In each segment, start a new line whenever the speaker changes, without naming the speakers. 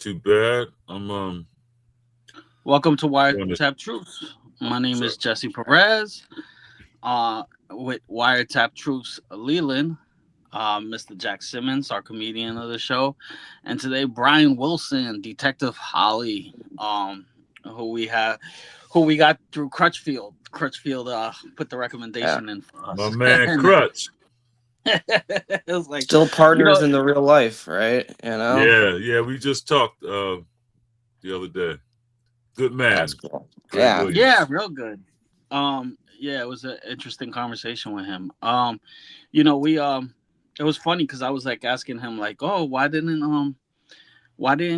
Too bad.
Welcome to
On the
Wiretapped Truths. My name
so,
is Jesse Perez. With Wiretapped Truths Leland, Mr. Jack Simmons, our comedian of the show, and today Brian Wilson, Detective Holley, who we have, who we got through Crutchfield. Crutchfield put the
Yeah.
recommendation in for
my
us,
man
and
Crutch.
it was like,
Still
you
partners
know,
in the real life, right?
Yeah, we just talked the other day. Good
That's
man,
cool.
Greg
Yeah.
yeah,
Williams.
real good. Yeah, it was an interesting conversation with him. We it was funny because I was like asking him like, oh, why didn't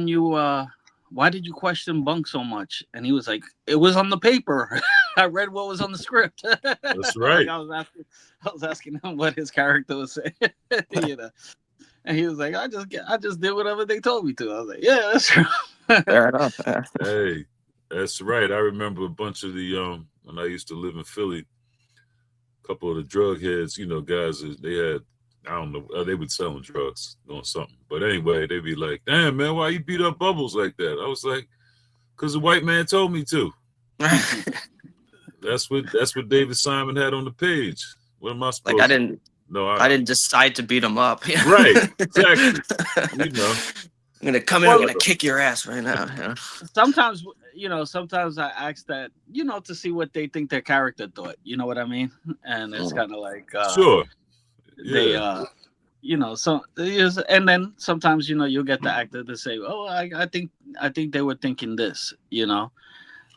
you why did you question Bunk so much? And he was like, it was on the paper. I read what was on the script.
That's
Like
right.
I was asking him what his character was saying, you know. And he was like, I just did whatever they told me to. I was like, yeah, that's true.
Fair enough. Yeah.
Hey, that's right. I remember a bunch of the when I used to live in Philly. A couple of the drug heads, guys, they had, I don't know, they would selling drugs, doing something. But anyway, they'd be like, "Damn man, why you beat up Bubbles like that?" I was like, "Cause the white man told me to." That's what David Simon had on the page. What am I
Like I
supposed to do?
didn't
No,
I didn't decide to beat him up.
right,
I'm
exactly. You know,
gonna come in, I'm
Well,
gonna kick your ass right now. Yeah.
sometimes sometimes I ask that to see what they think their character thought, you know what I mean, and it's
Mm.
kind of like
sure,
they
yeah,
so yes, and then sometimes you'll get the actor to say, oh, I think they were thinking this,
no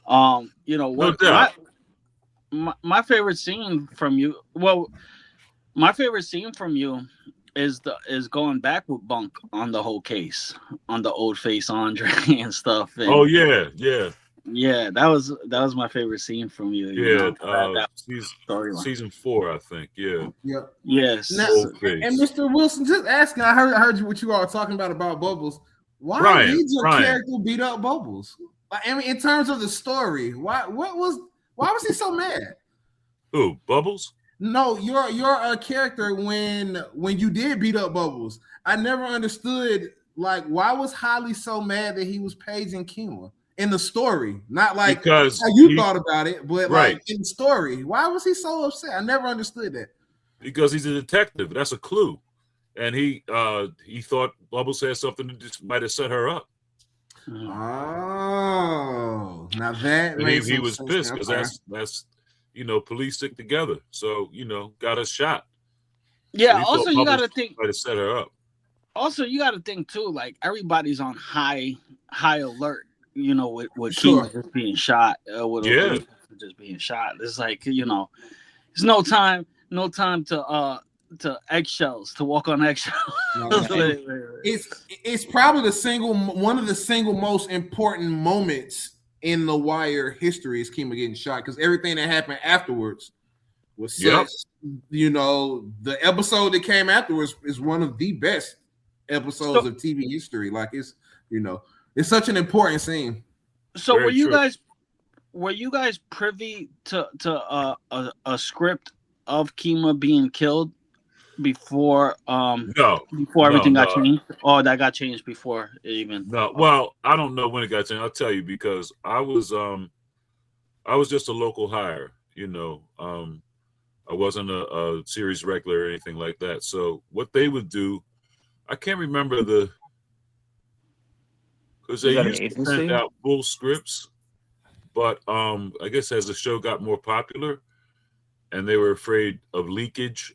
what
doubt.
my favorite scene from you, well, my favorite scene from you is going back with Bunk on the whole case, on the old face Andre and stuff.
Oh
And
yeah, yeah,
yeah, that was my favorite scene from you.
yeah.
That storyline.
Season 4, I think. Yeah,
Yep. Now,
Yes.
old
and
face.
Mr. Wilson, just asking. I heard you what you all were talking about Bubbles. Why
Brian,
did your
Brian.
character beat up Bubbles? Like, I mean, in terms of the story, why was he so mad?
Who? Bubbles?
No, your character when you did beat up Bubbles, I never understood like why was Holly so mad that he was paging Kima in the story, not like
Because
how you thought about it, but
right.
like in the story, why was he so upset? I never understood that.
Because he's a detective. That's a clue. And he thought Bubbles had something that just might have set her up.
Mhm.
Oh, now that
And
makes
he
some
was
sense.
pissed because
Okay.
that's police stick together. So, got us shot. So
Yeah.
he
Also,
thought
you got
Bubbles
to think.
might have set her up.
Also, you got to think too. Like everybody's on high alert. With
Sure.
Kima just being shot, with a
Yeah.
police officer just being shot. It's like there's no time to eggshells to walk on eggshells.
No, and it's probably one of the single most important moments in the Wire history is Kima getting shot because everything that happened afterwards was
Yep.
such. The episode that came afterwards is one of the best episodes
So,
of TV history. Like it's such an important scene.
so
Very true.
were you guys privy to a script of Kima being killed before
No,
before
no,
everything got
no,
changed? Or that got changed before it even?
no. Well, I don't know when it got changed. I'll tell you because I was just a local hire, I wasn't a series regular or anything like that. So what they would do, I can't remember because they
You got an
used to send
agency?
out full scripts, but I guess as the show got more popular and they were afraid of leakage,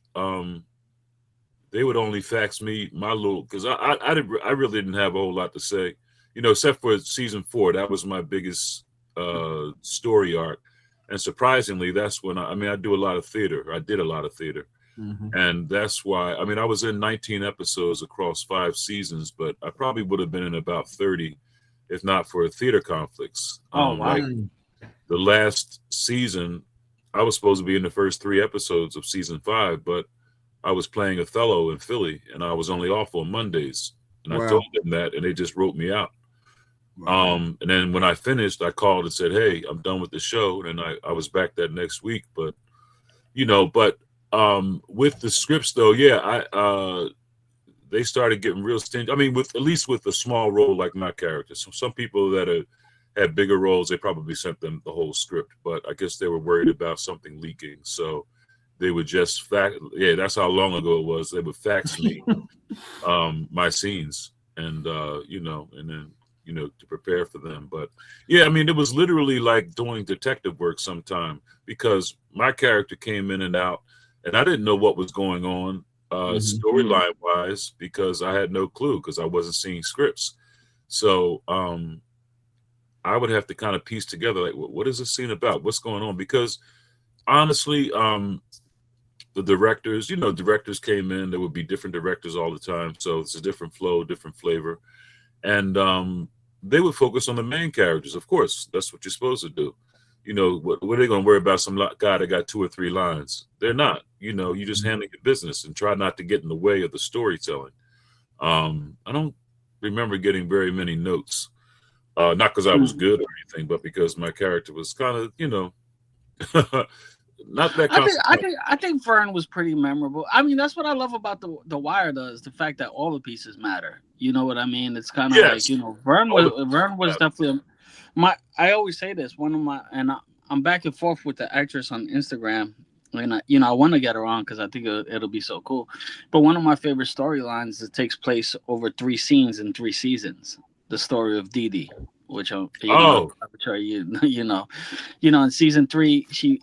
they would only fax me my little because I really didn't have a whole lot to say, except for season 4. That was my biggest story arc, and surprisingly, that's when I do a lot of theater. I did a lot of theater.
Mm-hmm.
And that's why, I was in 19 episodes across 5 seasons, but I probably would have been in about 30 if not for theater conflicts.
Oh wow!
Like the last season, I was supposed to be in the first 3 episodes of season 5, but I was playing Othello in Philly and I was only off on Mondays. And I told them that and they just wrote me out. And then when I finished, I called and said, "Hey, I'm done with the show." And I was back that next week. But with the scripts though, yeah, they started getting real stingy. I mean, with at least with a small role like my character. So some people that had bigger roles, they probably sent them the whole script, but I guess they were worried about something leaking. So they would just that's how long ago it was. They would fax me my scenes and and then to prepare for them. But yeah, I mean, it was literally like doing detective work sometime, because my character came in and out and I didn't know what was going on storyline wise, because I had no clue, because I wasn't seeing scripts. So I would have to kind of piece together, like, what is this scene about? What's going on? Because honestly, the directors came in. There would be different directors all the time, so it's a different flow, different flavor, and they would focus on the main characters. Of course, that's what you're supposed to do. What are they going to worry about? Some guy that got 2 or 3 lines? They're not. You just handle your business and try not to get in the way of the storytelling. I don't remember getting very many notes, not because I was good or anything, but because my character was kind of, not that.
I think Vern was pretty memorable. I mean, that's what I love about the Wire, does the fact that all the pieces matter. You know what I mean? It's kind of like, Vern was definitely I always say this, I'm back and forth with the actress on Instagram, and I want to get her on because I think it'll be so cool. But one of my favorite storylines that takes place over 3 scenes in 3 seasons, the story of Dee Dee, which in season 3 she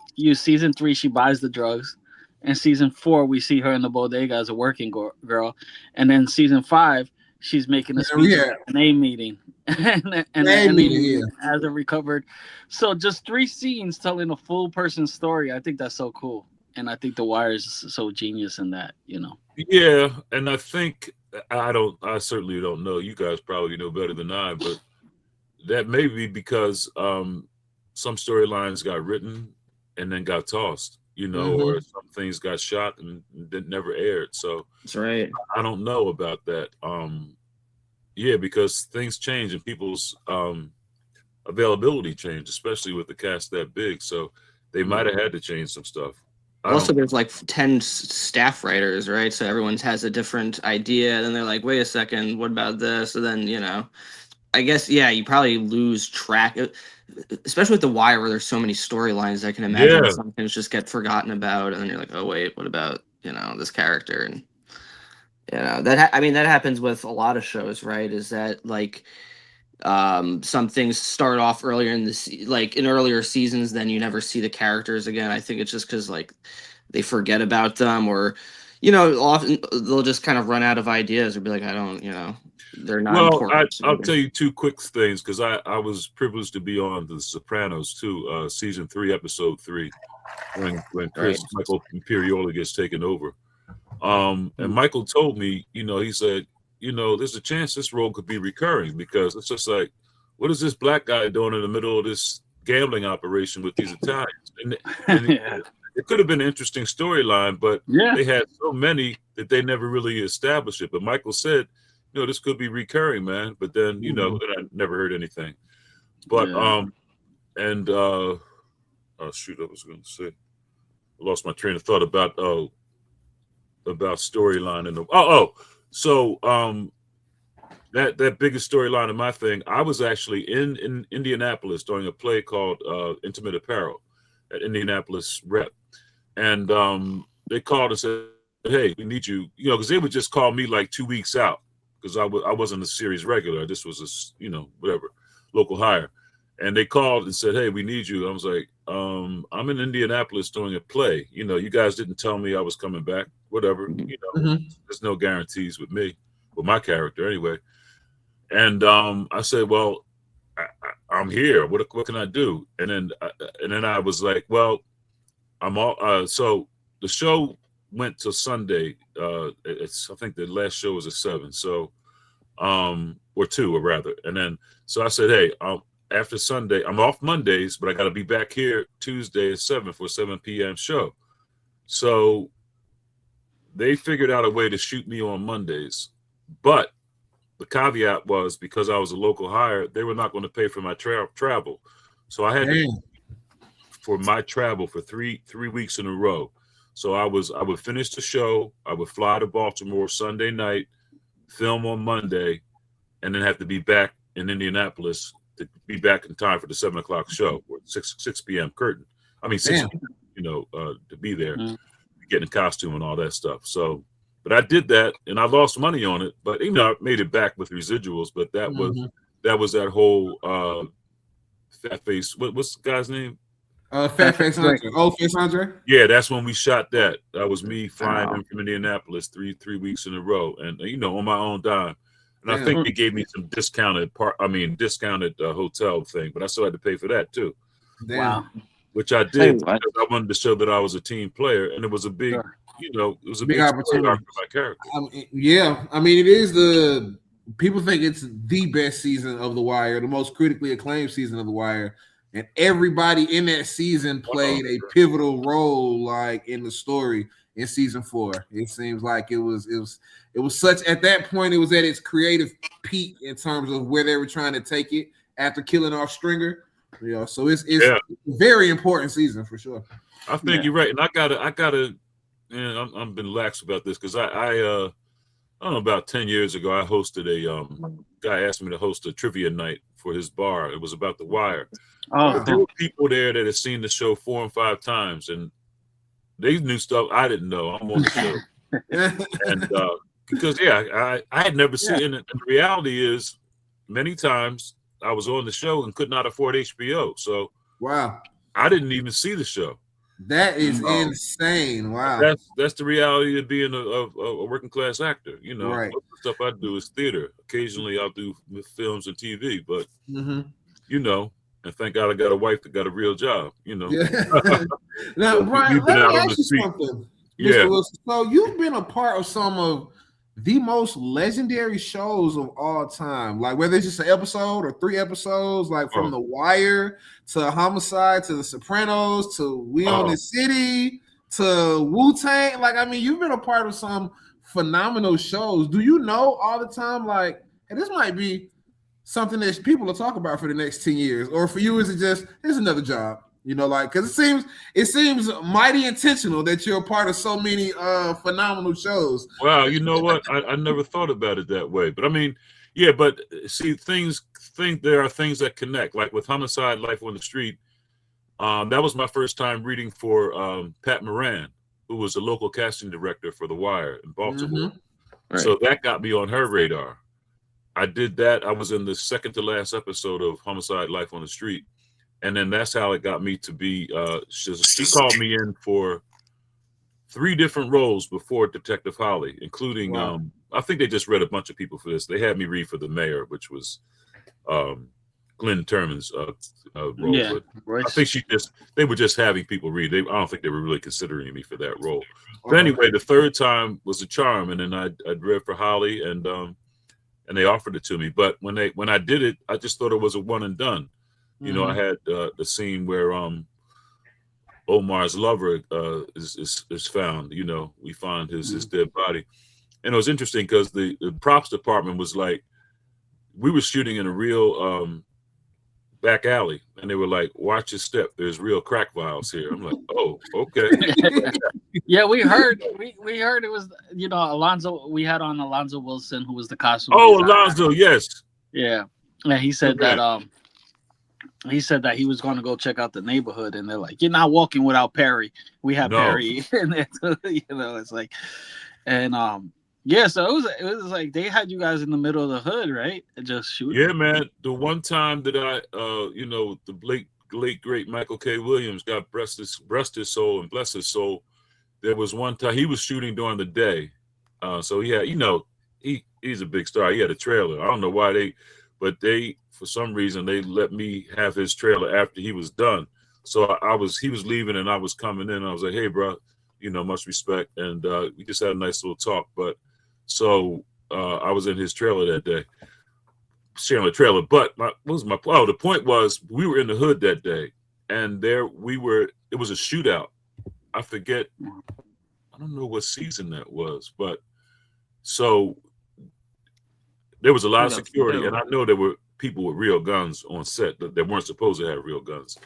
buys the drugs. In season 4 we see her in the bodega as a working girl, and then season 5 she's making a speech at an A meeting as a recovered. So just 3 scenes telling a full person story. I think that's so cool, and I think the Wire is so genius in that.
Yeah, and I think I certainly don't know. You guys probably know better than I, but that may be because some storylines got written and then got tossed, or some things got shot and never aired. So
that's right.
I don't know about that. Because things change and people's availability changed, especially with the cast that big. So they might have had to change some stuff.
Also, there's like 10 staff writers, right? So everyone has a different idea. And then they're like, wait a second, what about this? And then, I guess, you probably lose track, especially with The Wire, where there's so many storylines. I can imagine some things just get forgotten about. And then you're like, oh, wait, what about, this character? And, that happens with a lot of shows, right? Is that like, some things start off earlier in in earlier seasons, then you never see the characters again. I think it's just because like they forget about them, or often they'll just kind of run out of ideas or be like, I don't, they're not important.
I'll tell you 2 quick things, because I was privileged to be on The Sopranos too, season 3, episode 3, when Michael Imperioli gets taken over. And Michael told me, he said, there's a chance this role could be recurring, because it's just like, what is this black guy doing in the middle of this gambling operation with these Italians? And it could have been an interesting storyline, but they had so many that they never really established it. But Michael said, this could be recurring, man. But then, and I never heard anything. But oh shoot, I was going to say, I lost my train of thought about storyline and so that biggest storyline of my thing, I was actually in Indianapolis during a play called Intimate Apparel at Indianapolis Rep, and they called and said, hey, we need you, because they would just call me like 2 weeks out, because I wasn't a series regular. I just was a whatever local hire, and they called and said, hey, we need you. I was like, I'm in Indianapolis doing a play. You guys didn't tell me I was coming back. Whatever. There's no guarantees with me, with my character anyway. And I said, well, I'm here. What can I do? And then I was like, well, I'm all. So the show went till Sunday. I think the last show was at 7. So, or 2, or rather. And then so I said, hey, after Sunday, I'm off Mondays, but I got to be back here Tuesday at 7 for a 7 p.m. show. So they figured out a way to shoot me on Mondays, but the caveat was, because I was a local hire, they were not going to pay for my travel. So I had to for my travel for three weeks in a row. So I would finish the show. I would fly to Baltimore Sunday night, film on Monday, and then have to be back in Indianapolis to be back in time for the 7 o'clock show or 6 p.m. curtain. I mean, 6 to be there, get in costume and all that stuff. So, but I did that and I lost money on it, but I made it back with residuals. But that was that whole fat face. What's the guy's name?
Fat Face Andre. Old Face Andre.
Yeah, that's when we shot that. That was me flying in from Indianapolis three weeks in a row, and on my own dime. And I think they gave me some discounted hotel thing, but I still had to pay for that too.
Damn.
Wow.
Which I did because I wanted to show that I was a team player, and it was a big, it was a big opportunity for my character.
I mean, it is people think it's the best season of The Wire, the most critically acclaimed season of The Wire, and everybody in that season played a pivotal role, like in the story in season 4. It seems like it was such at that point. It was at its creative peak in terms of where they were trying to take it after killing off Stringer. So it's a very important season for sure.
I think you're right, and I gotta. And I'm been lax about this because I don't know, about 10 years ago, I hosted a guy asked me to host a trivia night for his bar. It was about The Wire. There were people there that had seen the show 4 and 5 times, and they knew stuff I didn't know. I'm on the show, and because I had never seen it. And the reality is, many times I was on the show and could not afford HBO, so I didn't even see the show.
That is insane. Wow.
That's the reality of being a working class actor.
Right.
Most of the stuff I do is theater. Occasionally I'll do films and TV, but and thank God I got a wife that got a real job.
Now, Brian, let me ask you something, Mr. Wilson. So you've been a part of some of the most legendary shows of all time, like whether it's just an episode or 3 episodes, like from The Wire to Homicide to The Sopranos to We Own the City to Wu-Tang. Like, I mean, you've been a part of some phenomenal shows. Do you know all the time, like, hey, this might be something that people will talk about for the next 10 years? Or for you, is it just, here's another job? Like, because it seems mighty intentional that you're a part of so many phenomenal shows.
Wow, you know what? I never thought about it that way. But I mean, but see, there are things that connect. Like with Homicide: Life on the Street, that was my first time reading for Pat Moran, who was a local casting director for The Wire in Baltimore.
Right. So
that got me on her radar. I did that. I was in the second to last episode of Homicide: Life on the Street. And then that's how it got me to be. She called me in for 3 different roles before Detective Holley, including I think they just read a bunch of people for this. They had me read for the mayor, which was Glenn Turman's role.
Yeah,
but I think they were just having people read. I don't think they were really considering me for that role. But anyway, the 3rd time was a charm, and then I'd read for Holley, and they offered it to me. But when I did it, I just thought it was a one and done. I had the scene where Omar's lover is found. We find his dead body, and it was interesting because the props department was like, we were shooting in a real back alley, and they were like, "Watch your step. There's real crack vials here." I'm like, "Oh, okay."
Yeah, we heard it was Alonzo. We had on Alonzo Wilson, who was the costume.
Oh, Alonzo, yes.
Yeah, he said that. He said that he was going to go check out the neighborhood, and they're like, "You're not walking without Perry. We have Perry." And it's like, and so it was like they had you guys in the middle of the hood, right? Just shooting.
Yeah, man. The one time that I, the late great Michael K. Williams, God rest his soul and bless his soul. There was one time he was shooting during the day, so he had, he's a big star. He had a trailer. I don't know why but for some reason they let me have his trailer after he was done. So he was leaving and I was coming in. I was like, "Hey, bro, much respect." And we just had a nice little talk. But so I was in his trailer that day, sharing the trailer. But the point was we were in the hood that day, and it was a shootout. I forget, I don't know what season that was, but so there was a lot of security, and I know there were people with real guns on set that weren't supposed to have real guns,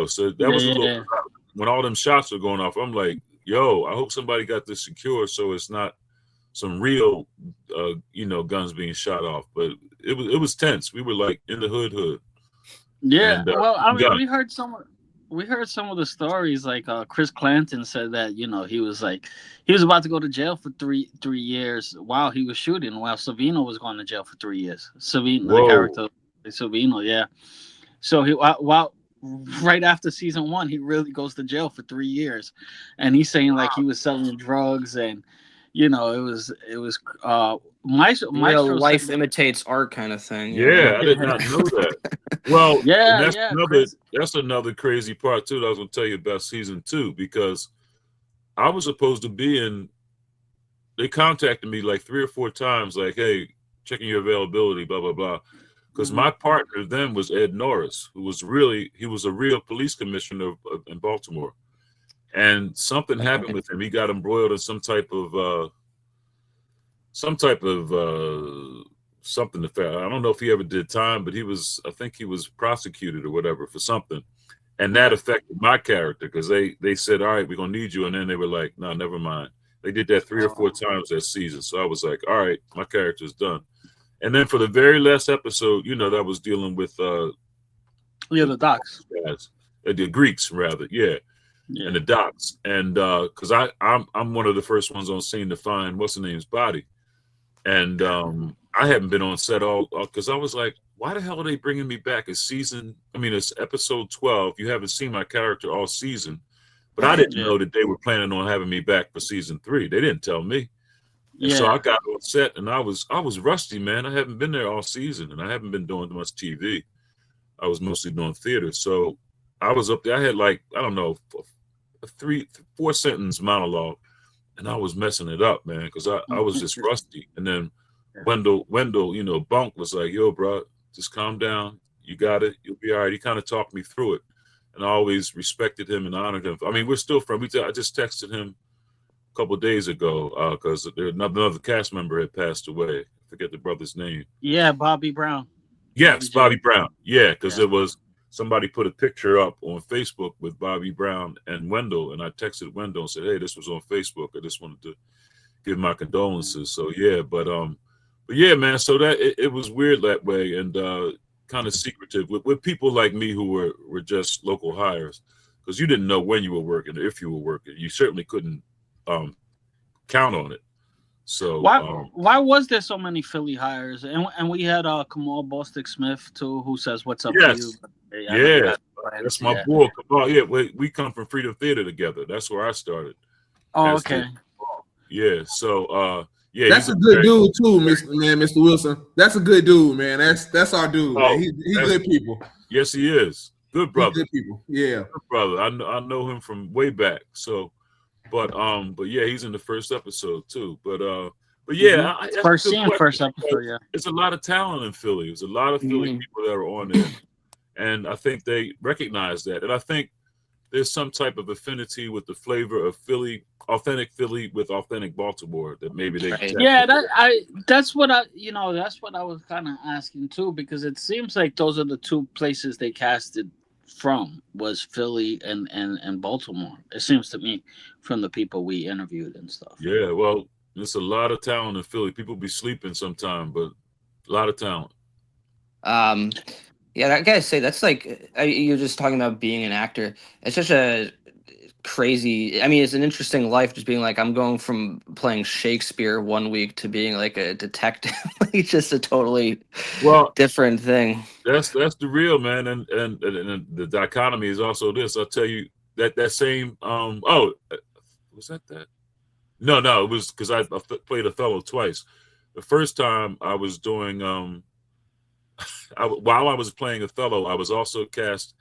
so that was a little, when all them shots were going off, I'm like, yo, I hope somebody got this secure so it's not real, guns being shot off. But it was tense. We were like in the hood.
Yeah,
And
well, I mean,
gun.
we heard some of the stories. Like Chris Clanton said that he was about to go to jail for three years while he was shooting, while Savino was going to jail for 3 years. Savino, the
Whoa.
character Savino, yeah. So he while right after season 1, he really goes to jail for 3 years, and he's saying like he was selling drugs, and it was
Real
Maestro
life
said that,
imitates art kind of thing.
Yeah, I did not know that. Well, and
yeah, Chris.
that's another crazy part too that I was gonna tell you about season 2, because I was supposed to be in. They contacted me like 3 or 4 times, like, hey, checking your availability, blah blah blah. Because my partner then was Ed Norris, who was a real police commissioner in Baltimore, and something happened with him. He got embroiled in some type of something. I don't know if he ever did time, but I think he was prosecuted or whatever for something, and that affected my character, because they said, all right, we're gonna need you, and then they were like, no, never mind. They did that 3 or 4 times that season, so I was like, all right, my character's done. And then for the very last episode, that was dealing with
the docs,
guys, the Greeks rather, yeah, and the docs, and because I'm one of the first ones on scene to find what's the name's body, and I haven't been on set all because I was like, why the hell are they bringing me back? It's episode 12. You haven't seen my character all season, but I didn't know that they were planning on having me back for season 3. They didn't tell me. And so I got on set, and I was rusty, man. I haven't been there all season, and I haven't been doing much TV. I was mostly doing theater. So I was up there. I had like, I don't know, a 4 sentence monologue, and I was messing it up, man, because I was just rusty. And then Wendell, Bunk was like, yo, bro, just calm down. You got it. You'll be all right. He kind of talked me through it, and I always respected him and honored him. I mean, we're still friends. I just texted him a couple of days ago because another cast member had passed away. I forget the brother's name.
Yeah, Bobby Brown.
Yes, Bobby Brown. Yeah, because it was somebody put a picture up on Facebook with Bobby Brown and Wendell, and I texted Wendell and said, hey, this was on Facebook. I just wanted to give my condolences. So yeah, but yeah, man. So that it was weird that way, and kind of secretive with people like me who were just local hires, because you didn't know when you were working or if you were working. You certainly couldn't count on it. So
why was there so many Philly hires? And we had Kamal Bostic Smith too, who says what's up to you.
Yeah, that's my boy. Kamal. Yeah, we come from Freedom Theater together. That's where I started.
Oh, okay.
Yeah. So yeah,
that's a good dude too, Mr. Wilson. That's a good dude, man. That's our dude. Man. He's good people.
Yes, he is. Good brother.
Good people. Yeah.
Good brother. I know him from way back. So, but yeah, he's in the first episode too. But yeah,
first episode. Yeah,
it's a lot of talent in Philly. There's a lot of Philly people that are on there, and I think they recognize that. And I think there's some type of affinity with the flavor of Philly, authentic Philly with authentic Baltimore that maybe they.
Yeah, that's what I was kind of asking too, because it seems like those are the 2 places they casted from, was Philly and Baltimore. It seems to me, from the people we interviewed and stuff.
Yeah, well, there's a lot of talent in Philly. People be sleeping sometime, but a lot of talent.
Yeah, I gotta say, that's like, you're just talking about being an actor. It's such a crazy, I mean, it's an interesting life, just being like, I'm going from playing Shakespeare one week to being like a detective. Like, just a totally different thing.
That's the real, man. And the dichotomy is also this. I'll tell you that same was that? No, it was because I played Othello twice. The first time I was doing while I was playing Othello, I was also cast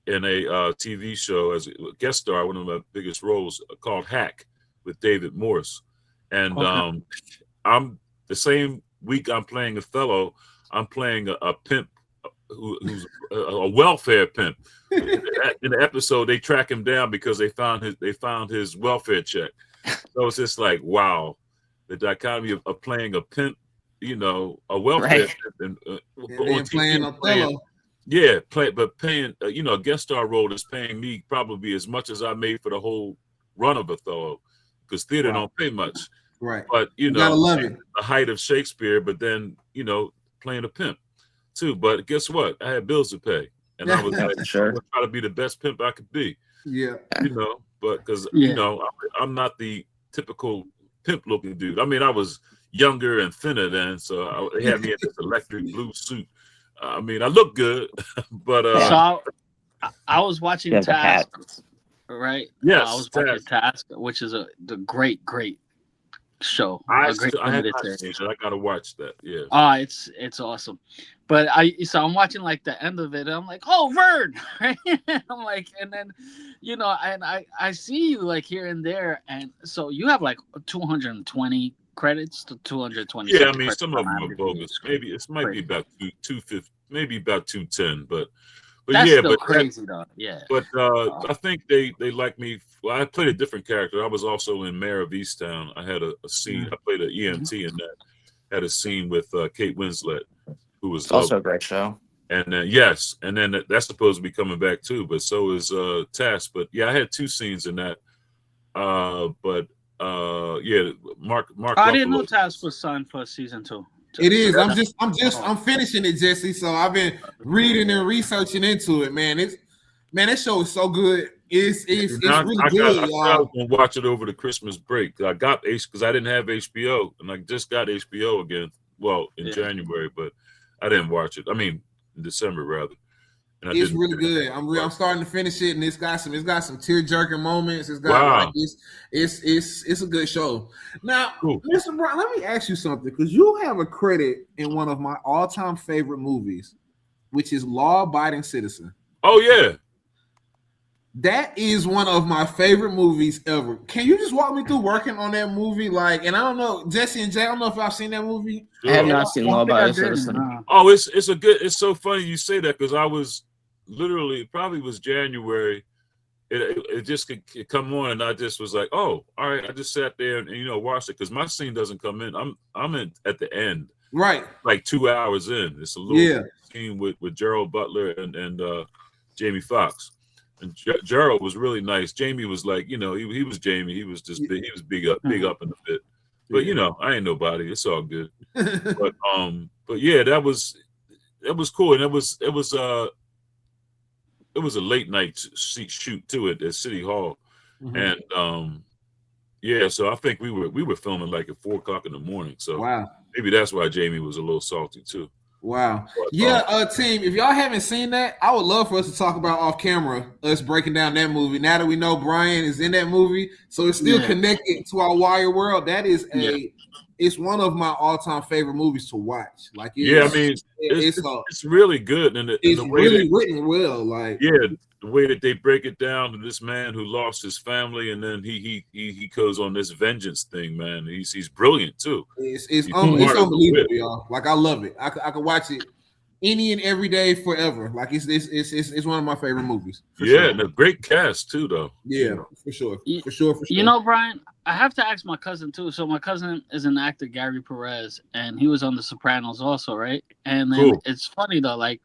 in a TV show as a guest star, one of my biggest roles, called Hack with David Morse. And I'm the same week I'm playing Othello, I'm playing a pimp who's a welfare pimp. In the episode, they track him down because they found his welfare check. So it's just like, wow, the dichotomy of playing a pimp, a welfare pimp,
and playing Othello.
Yeah, but paying, a guest star role is paying me probably as much as I made for the whole run of Othello, because theater don't pay much.
Right.
But you
gotta
know,
love it.
the height of Shakespeare, but then playing a pimp too. But guess what? I had bills to pay, and I was
Yeah,
like,
for sure.
I'm gonna try to be the best pimp I could be.
Yeah.
But because
Yeah.
I'm not the typical pimp looking dude. I mean, I was younger and thinner then, so they had me in this electric blue suit. I mean, I look good, but
So I was watching
Yeah, the hat.
Task, right? I
yes,
was watching
Taz,
Task, which is the great show, a great
I had
limited
not
series.
seen it. I gotta watch that. Yeah.
Oh, it's awesome. But I'm watching like the end of it, and I'm like, oh, Vern, right? I'm like, and then, and I see you like here and there, and so you have like 220 credits to 220
Yeah, I
something
mean,
credits
some
on
of them are
IMDb.
bogus.
It's
Maybe it might be
crazy.
about 250, maybe about 210, but
That's
yeah,
still crazy though. Yeah.
I think they like me. Well, I played a different character. I was also in Mayor of Easttown. I had a scene. I played an EMT in that. Had a scene with Kate Winslet, who was
It's also
lovely.
a great show.
And yes, and then that's supposed to be coming back too. But so is Task. But yeah, I had 2 scenes in that. Yeah, Mark
I didn't know
Ruffalo.
Task was signed for season 2.
It is.
So
I'm finishing it, Jesse. So I've been reading and researching into it, man. That show is so good. It's really
I
good,
said I was
y'all.
gonna watch it over the Christmas break. I got because I didn't have HBO, and I just got HBO again. Well, in January, but I didn't watch it. I mean, in December rather. And
It's really good. I'm starting to finish it, and it's got some tear jerking moments. It's got like it's a good show. Now,
Cool.
Mr. Brown, let me ask you something, because you have a credit in one of my all-time favorite movies, which is Law Abiding Citizen.
Oh yeah.
That is one of my favorite movies ever. Can you just walk me through working on that movie? Like, and I don't know, Jesse and Jay, I don't know if y'all seen that movie.
I have
Sure.
not seen Law Abiding Citizen.
Oh, it's a good. It's so funny you say that, because I was literally, it probably was January. It just could come on, and I just was like, oh, all right. I just sat there and watched it, because my scene doesn't come in. I'm in at the end,
right?
Like 2 hours in. It's a little scene with Gerald Butler and Jamie Foxx. And Gerald was really nice. Jamie was like, he was Jamie. He was just big. He was big up in the bit. But I ain't nobody. It's all good. But yeah, that was cool, and it was a late night shoot to it at City Hall, and so I think we were filming like at 4:00 in the morning. So maybe that's why Jamie was a little salty too.
Wow. Team, if y'all haven't seen that, I would love for us to talk about off camera, us breaking down that movie. Now that we know Brian is in that movie, so it's still connected to our Wire world. That is it's one of my all-time favorite movies to watch. Like,
it's really good, and
it's
the way
really written well. Like,
the way that they break it down to this man who lost his family, and then he goes on this vengeance thing, man. He's brilliant too.
It's unbelievable, y'all. Like, I love it. I could watch it any and every day forever. Like, it's one of my favorite movies.
Sure. And a great cast too, though.
Yeah, for sure.
Brian, I have to ask my cousin too. So my cousin is an actor, Gary Perez, and he was on The Sopranos also, right? And then it's funny though, like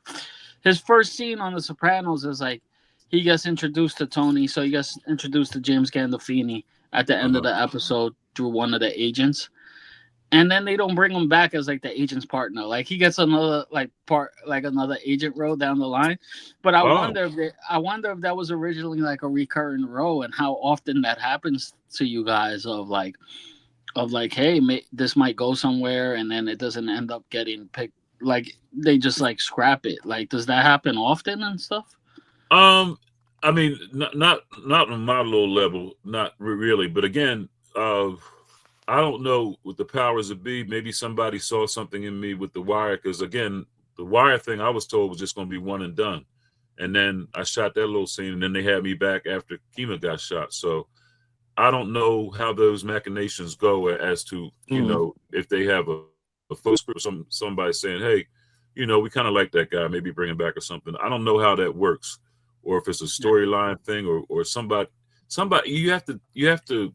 his first scene on The Sopranos is like he gets introduced to Tony, so he gets introduced to James Gandolfini at the end of the episode through one of the agents. And then they don't bring him back as like the agent's partner. Like he gets another another agent role down the line. But I wonder if that was originally like a recurring role, and how often that happens to you guys of like, hey, this might go somewhere, and then it doesn't end up getting picked. Like they just like scrap it. Like, does that happen often and stuff?
I mean, not on my low level, not really. But again, I don't know what the powers that be. Maybe somebody saw something in me with The Wire, because again, The Wire thing I was told was just going to be one and done. And then I shot that little scene, and then they had me back after Kima got shot. So I don't know how those machinations go as to, if they have a full script, somebody saying, hey, we kind of like that guy, maybe bring him back or something. I don't know how that works, or if it's a storyline thing, or somebody you have to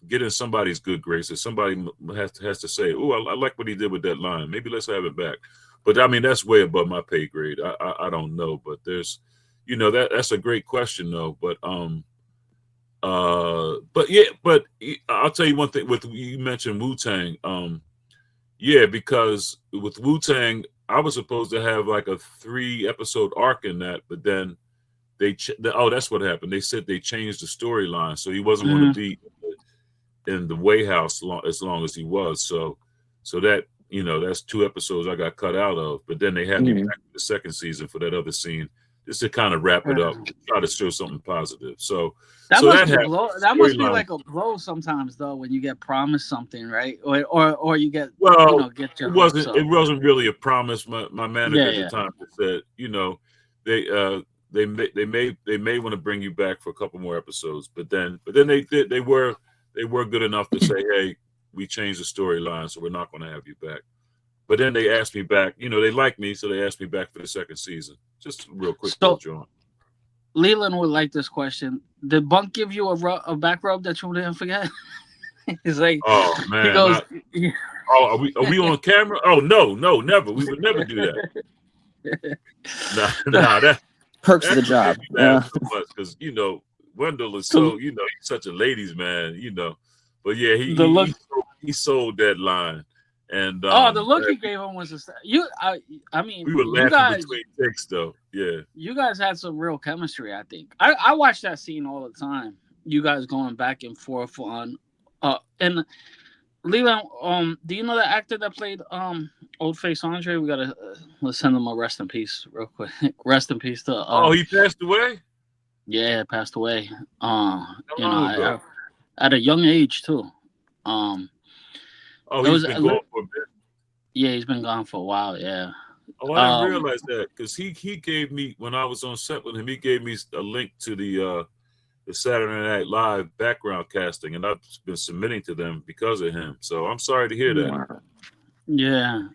get in somebody's good graces. Somebody has to say, oh, I like what he did with that line. Maybe let's have it back. But I mean, that's way above my pay grade. I don't know, but there's, that's a great question though. But But I'll tell you one thing. With you mentioned Wu-Tang, because with Wu-Tang, I was supposed to have like a 3-episode arc in that, but then that's what happened. They said they changed the storyline, so he wasn't going to be in the Way House as long as he was. So that that's 2 episodes I got cut out of. But then they had me back for the second season for that other scene, just to kind of wrap it up, try to show something positive. So
that must be
storyline.
like a blow sometimes, though, when you get promised something, right? Or you get get your
it wasn't really a promise. My manager at the time said, they may want to bring you back for a couple more episodes, but then they were good enough to say, hey, we changed the storyline, so we're not going to have you back. But then they asked me back. They like me, so they asked me back for the second season. Just real quick, John.
Leland would like this question. Did Bunk give you a back rub that you didn't forget? He's like,
oh man,
he goes,
are we on camera? Oh no, never. We would never do that. Nah, that
perks of the job.
Because Wendell is he's such a ladies' man, But yeah, he sold that line. And
the look he gave him was I mean,
we were laughing between takes though. Yeah,
you guys had some real chemistry. I think I watch that scene all the time. You guys going back and forth on and Leland, do you know the actor that played Old Face Andre? We gotta let's send him a rest in peace real quick. Rest in peace to
he passed away.
Yeah, passed away. At a young age too.
He's been gone for a bit.
Yeah, he's been gone for a while. Yeah.
Oh, I didn't realize that because he gave me, when I was on set with him, he gave me a link to the Saturday Night Live background casting, and I've been submitting to them because of him. So I'm sorry to hear that.
Yeah,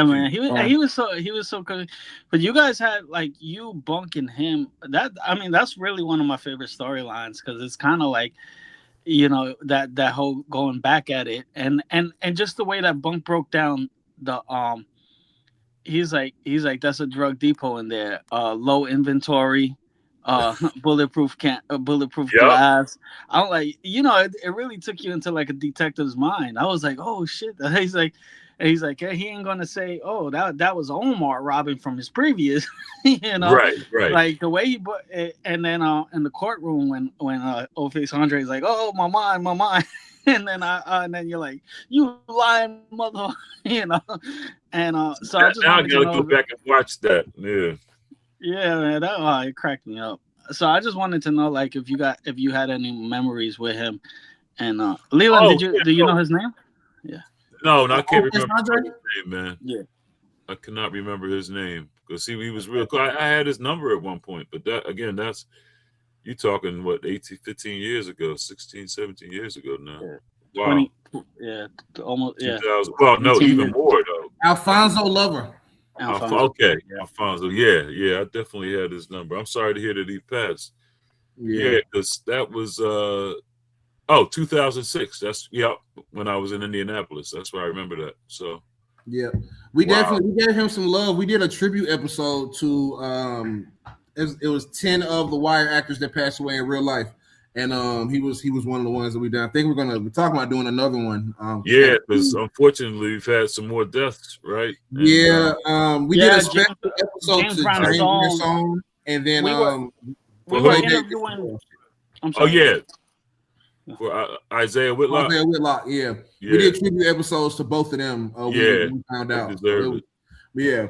man. He was so good. But you guys had like you Bunk and him. That's really one of my favorite storylines because it's kind of like, that whole going back at it and just the way that Bunk broke down the he's like that's a drug depot in there, low inventory, bulletproof glass. I'm like, it really took you into like a detective's mind. I was like, oh shit. He's like, hey, he ain't gonna say, oh, that was Omar robbing from his previous,
Right.
Like the way he put it, and then in the courtroom when Old Face Andre is like, oh, my mind, and then you're like, you lying mother, and so I just
now I
wanted
gotta
to know,
go back and watch that.
Yeah, man, that it cracked me up. So I just wanted to know, like, if you had any memories with him, and Leland, do you know his name? Yeah.
No, I can't remember his name, man.
Yeah,
I cannot remember his name because he was real cool. I had his number at one point, but that's you talking what 15 years ago, 16, 17 years ago now.
Yeah.
Wow.
20, almost
2000. Well, no, even more though.
Alfonso Lover.
Okay, Alfonso. Yeah, I definitely had his number. I'm sorry to hear that he passed. Yeah, because that was 2006. That's when I was in Indianapolis. That's why I remember that. So
we definitely gave him some love. We did a tribute episode to it was 10 of the Wire actors that passed away in real life, and he was one of the ones that we did. I think we're talking about doing another one.
Because unfortunately we've had some more deaths, right? And,
we did a special episode
James
to
Brown
James
song.
song, and then
we were interviewing. I'm sorry.
For Isaiah Whitlock.
Yeah. We did tribute episodes to both of them. We found out. Yeah.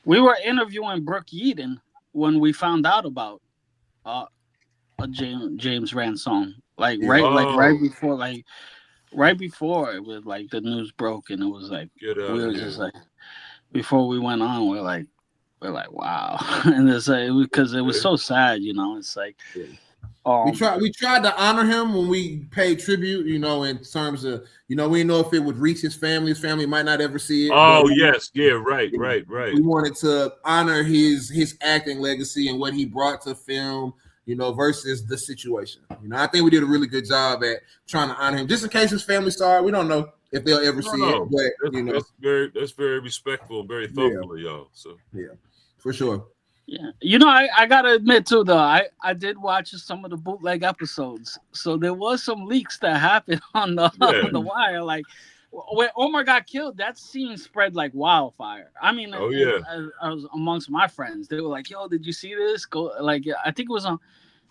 We were interviewing Brooke Yeaton when we found out about a James Rand song. Right before it was like the news broke, and it was like we were just like, before we went on, we're like wow, and it's like because it was so sad, it's like.
We tried to honor him when we paid tribute, in terms of, we didn't know if it would reach his family. His family might not ever see it.
Oh, yes. Yeah, right.
We wanted to honor his acting legacy and what he brought to film, versus the situation. I think we did a really good job at trying to honor him. Just in case his family saw it, we don't know if they'll ever see it. But,
that's very respectful, very thoughtful of y'all. So
yeah, for sure.
Yeah, you know, I gotta admit too, though, I did watch some of the bootleg episodes, so there was some leaks that happened on the
Yeah.
on the wire. Like when Omar got killed, that scene spread like wildfire. I mean,
Oh yeah.
I was amongst my friends. They were like, "Yo, did you see this?" Go like, yeah, I think it was on.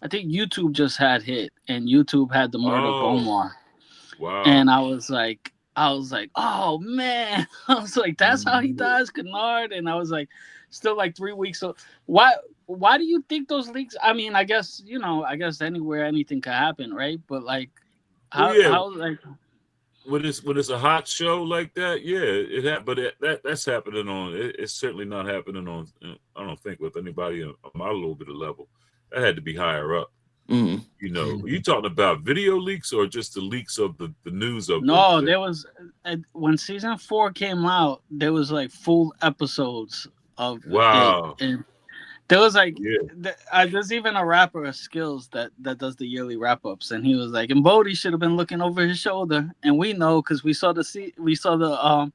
I think YouTube just had hit, and YouTube had the murder of
Oh
Omar,
wow.
and I was like, oh man, I was like, that's how he dies, Kennard, and I was like, still like 3 weeks. So why do you think those leaks? I mean, I guess I guess anywhere anything could happen, right? But like,
Well, yeah.
how like
When it's a hot show like that, yeah, but that's happening on. It's certainly not happening on. I don't think with anybody on my little bit of level. That had to be higher up.
Mm.
Are you talking about video leaks or just the leaks of the news of the?
no, there was when season 4 came out, there was like full episodes of it,
Wow.
and there was like,
Yeah.
there's even a rapper of Skills that does the yearly wrap ups, and he was like, and Bodie should have been looking over his shoulder, and we know because we saw the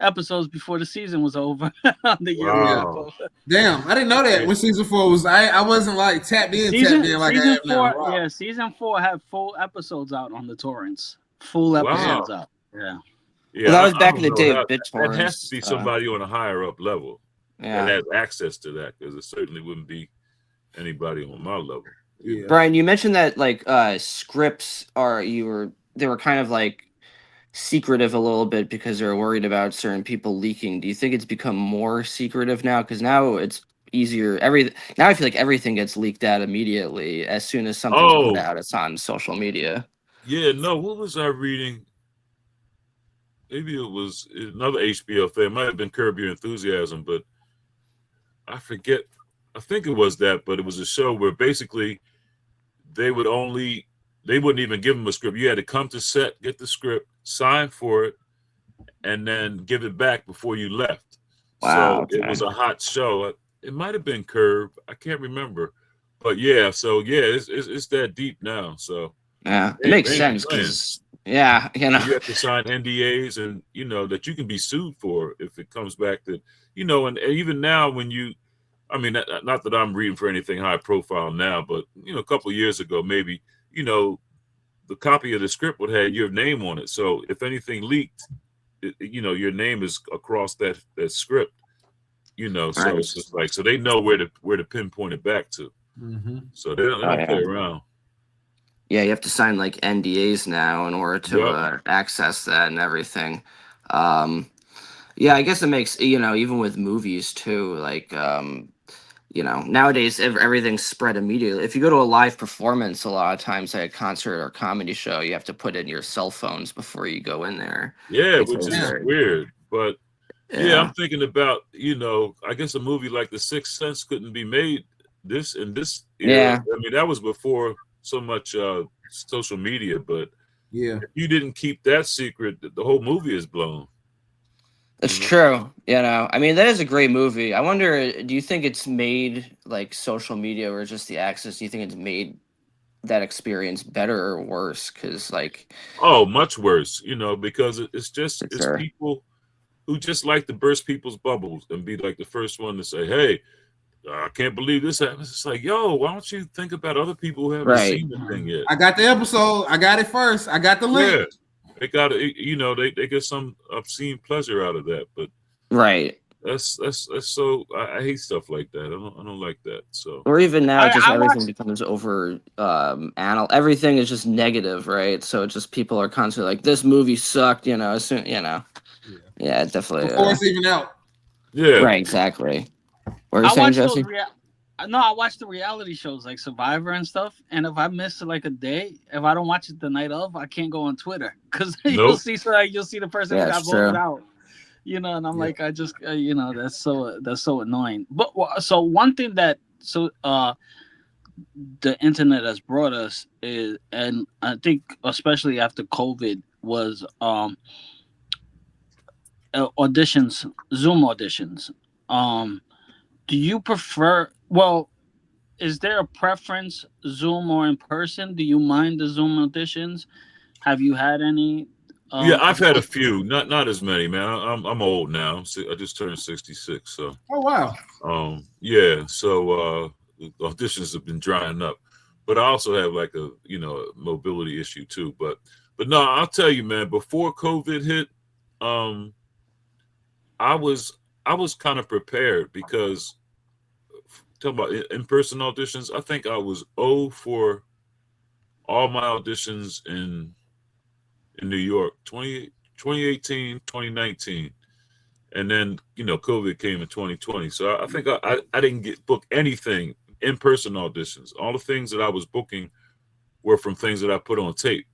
episodes before the season was over on the yearly
Yeah.
wrap
Wow.
up.
Damn, I didn't know that when season 4 was. I wasn't like tapped in like I
Season
am now.
4,
Wow.
yeah, season 4 had full episodes out on the torrents, full
Wow.
episodes out. Yeah,
Well,
Yeah,
that was
I
back in
don't
the
know
day
how
of
that has to
BitTorrents.
be somebody on a higher up level that
Yeah.
has access to that because it certainly wouldn't be anybody on my level.
Yeah.
Brian, you mentioned that like scripts they were kind of like secretive a little bit because they're worried about certain people leaking. Do you think it's become more secretive now? Because now it's easier. Now I feel like everything gets leaked out immediately as soon as something's put
Oh,
out. It's on social media.
yeah, no, what was I reading? Maybe it was another HBO thing. It might have been Curb Your Enthusiasm, but I forget. I think it was that, but it was a show where basically they would only they wouldn't even give them a script. You had to come to set, get the script, sign for it, and then give it back before you left.
Wow.
So it
Okay.
was a hot show. It might have been Curb. I can't remember, but yeah. So yeah, it's that deep now. So
Yeah, it
they
makes
ain't
sense
playing.
because
And you have to sign NDAs, and that you can be sued for if it comes back that and even now when I mean, not that I'm reading for anything high profile now, but a couple of years ago, maybe the copy of the script would have your name on it. So if anything leaked, your name is across that script. So
Right.
it's just like so they know where to pinpoint it back to.
Mm-hmm.
So they
Oh,
don't
yeah.
play around.
Yeah, you have to sign like NDAs now in order to
Yep.
access that and everything. Um, yeah, I guess it makes even with movies too. Like nowadays everything's spread immediately. If you go to a live performance, a lot of times at a concert or comedy show, you have to put in your cell phones before you go in there
Yeah, which
because
is
Yeah.
weird, but. Yeah, I'm
yeah,
thinking about, I guess a movie like The Sixth Sense couldn't be made in this era.
yeah,
I mean, that was before so much social media, but
Yeah.
if you didn't keep that secret, the whole movie is blown.
it's true. I mean that is a great movie. I wonder, do you think it's made like social media or just the access? Do you think it's made that experience better or worse? Because like,
Oh, much worse, because
for
it's
sure.
people who just like to burst people's bubbles and be like the first one to say, "Hey, I can't believe this happened." It's like, yo, why don't you think about other people who haven't
Right.
seen the thing yet?
I got the episode. I got it first. I got the link.
Yeah, they got they get some obscene pleasure out of that, but
Right.
that's so I hate stuff like that. I don't like that. So
Or even now, just
I
everything
watched.
becomes over everything is just negative, right? So it's just people are constantly like, this movie sucked, as soon,
Yeah.
yeah, definitely.
Before it's even out.
yeah,
Right, exactly. What are you
I
saying,
watch those
Jesse?
no, I watch the reality shows like Survivor and stuff. And if I miss like a day, if I don't watch it the night of, I can't go on Twitter because
nope,
you'll see the person who
Yeah,
got
it's true.
voted out. And I'm
Yeah.
like, I just that's so annoying. But so one thing that the internet has brought us is, and I think especially after COVID, was auditions, Zoom auditions. Um, do you prefer? Well, is there a preference, Zoom or in person? Do you mind the Zoom auditions? Have you had any
Yeah, I've had a few, not as many, man. I'm old now. I just turned 66, so
Oh wow.
yeah. So the auditions have been drying up, but I also have like a mobility issue too. But no, I'll tell you, man. Before COVID hit, I was kind of prepared because talking about in-person auditions. I think I was 0 for all my auditions in New York, 2018, 2019. And then, COVID came in 2020. So I think I didn't get book anything in-person auditions. All the things that I was booking were from things that I put on tape.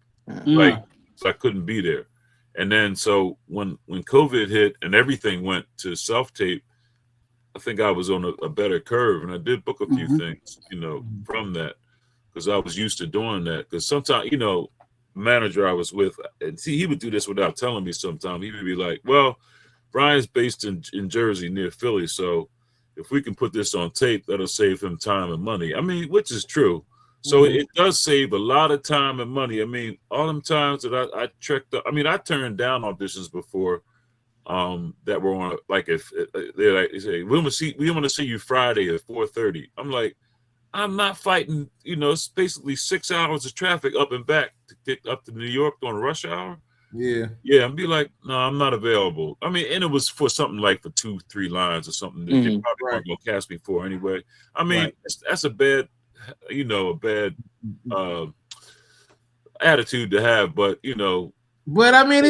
Like, so I couldn't be there. And then, so when COVID hit and everything went to self-tape, I think I was on a better curve. And I did book a few things, from that, because I was used to doing that. Because sometimes, manager I was with, and see, he would do this without telling me sometimes. He would be like, well, Brian's based in Jersey near Philly, so if we can put this on tape, that'll save him time and money. I mean, which is true. So it does save a lot of time and money. I mean, all them times that I trekked up, I mean, I turned down auditions before that were on, like, if they say, we want to see you Friday at 4:30. I'm like, I'm not fighting, it's basically 6 hours of traffic up and back to get up to New York during rush hour. Yeah, and be like, no, I'm not available. I mean, and it was for something like for 2-3 lines or something that they probably weren't gonna cast me for anyway. I mean, that's a bad, attitude to have, but
But I mean,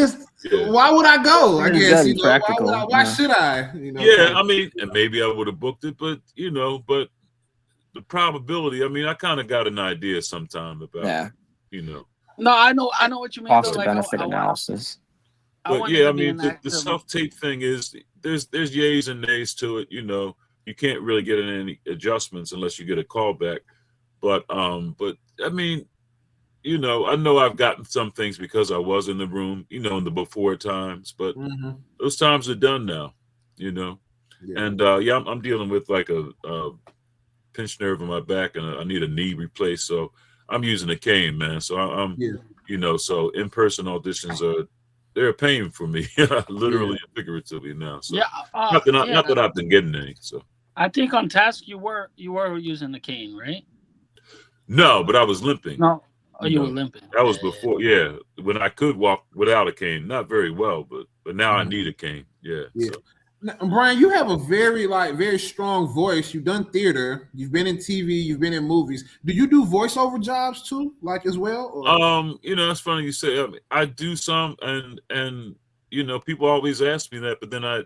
why would I go? I guess why should I?
Yeah, I mean, and maybe I would have booked it, but but the probability. I mean, I kind of got an idea sometime about,
No, I know what you mean.
Cost benefit analysis.
But yeah, I mean, the self-tape thing is there's yays and nays to it. You can't really get in any adjustments unless you get a call back. But I mean, I know I've gotten some things because I was in the room, in the before times. But those times are done now, And I'm dealing with like a pinched nerve in my back, and I need a knee replaced. So I'm using a cane, man. So I'm so in-person auditions they're a pain for me, literally and figuratively now. So not that I've been getting any. So
I think on task you were using the cane, right?
No, but I was limping.
No, you were limping.
That was before, when I could walk without a cane, not very well, but now I need a cane. Yeah. So.
Now, Brian, you have a very strong voice. You've done theater. You've been in TV. You've been in movies. Do you do voiceover jobs too, as well? Or?
It's funny you say. I do some, and people always ask me that, but then I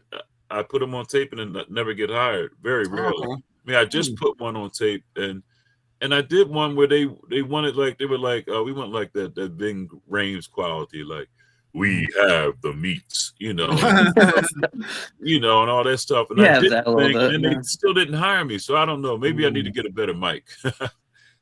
put them on tape and then never get hired. Very rarely.
Okay.
I mean, I just put one on tape, and I did one where they wanted, like, they were like, we want like that Bing Rames quality, like, we have the meats, and all that stuff. And I did and they still didn't hire me. So I don't know. Maybe I need to get a better mic.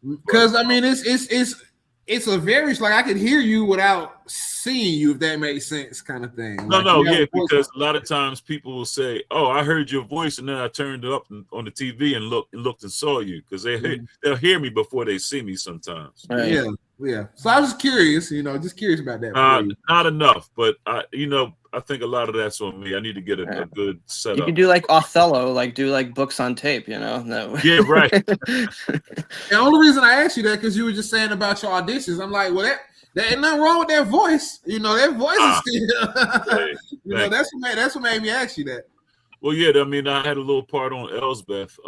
Because I mean, it's a very, like, I could hear you without seeing you, if that makes sense, kind of thing.
Because a lot of times people will say, "Oh, I heard your voice," and then I turned it up on the TV and looked and saw you, because they'll hear me before they see me sometimes.
Right. Yeah. So I was just curious, just curious about that.
Not enough, but I think a lot of that's on me. I need to get a good setup.
You could do like Othello, do books on tape, No.
Yeah, right.
The only reason I asked you that because you were just saying about your auditions. I'm like, well, there ain't nothing wrong with that voice. That voice is still. That's what made me ask you that.
Well, yeah. I mean, I had a little part on Elsbeth,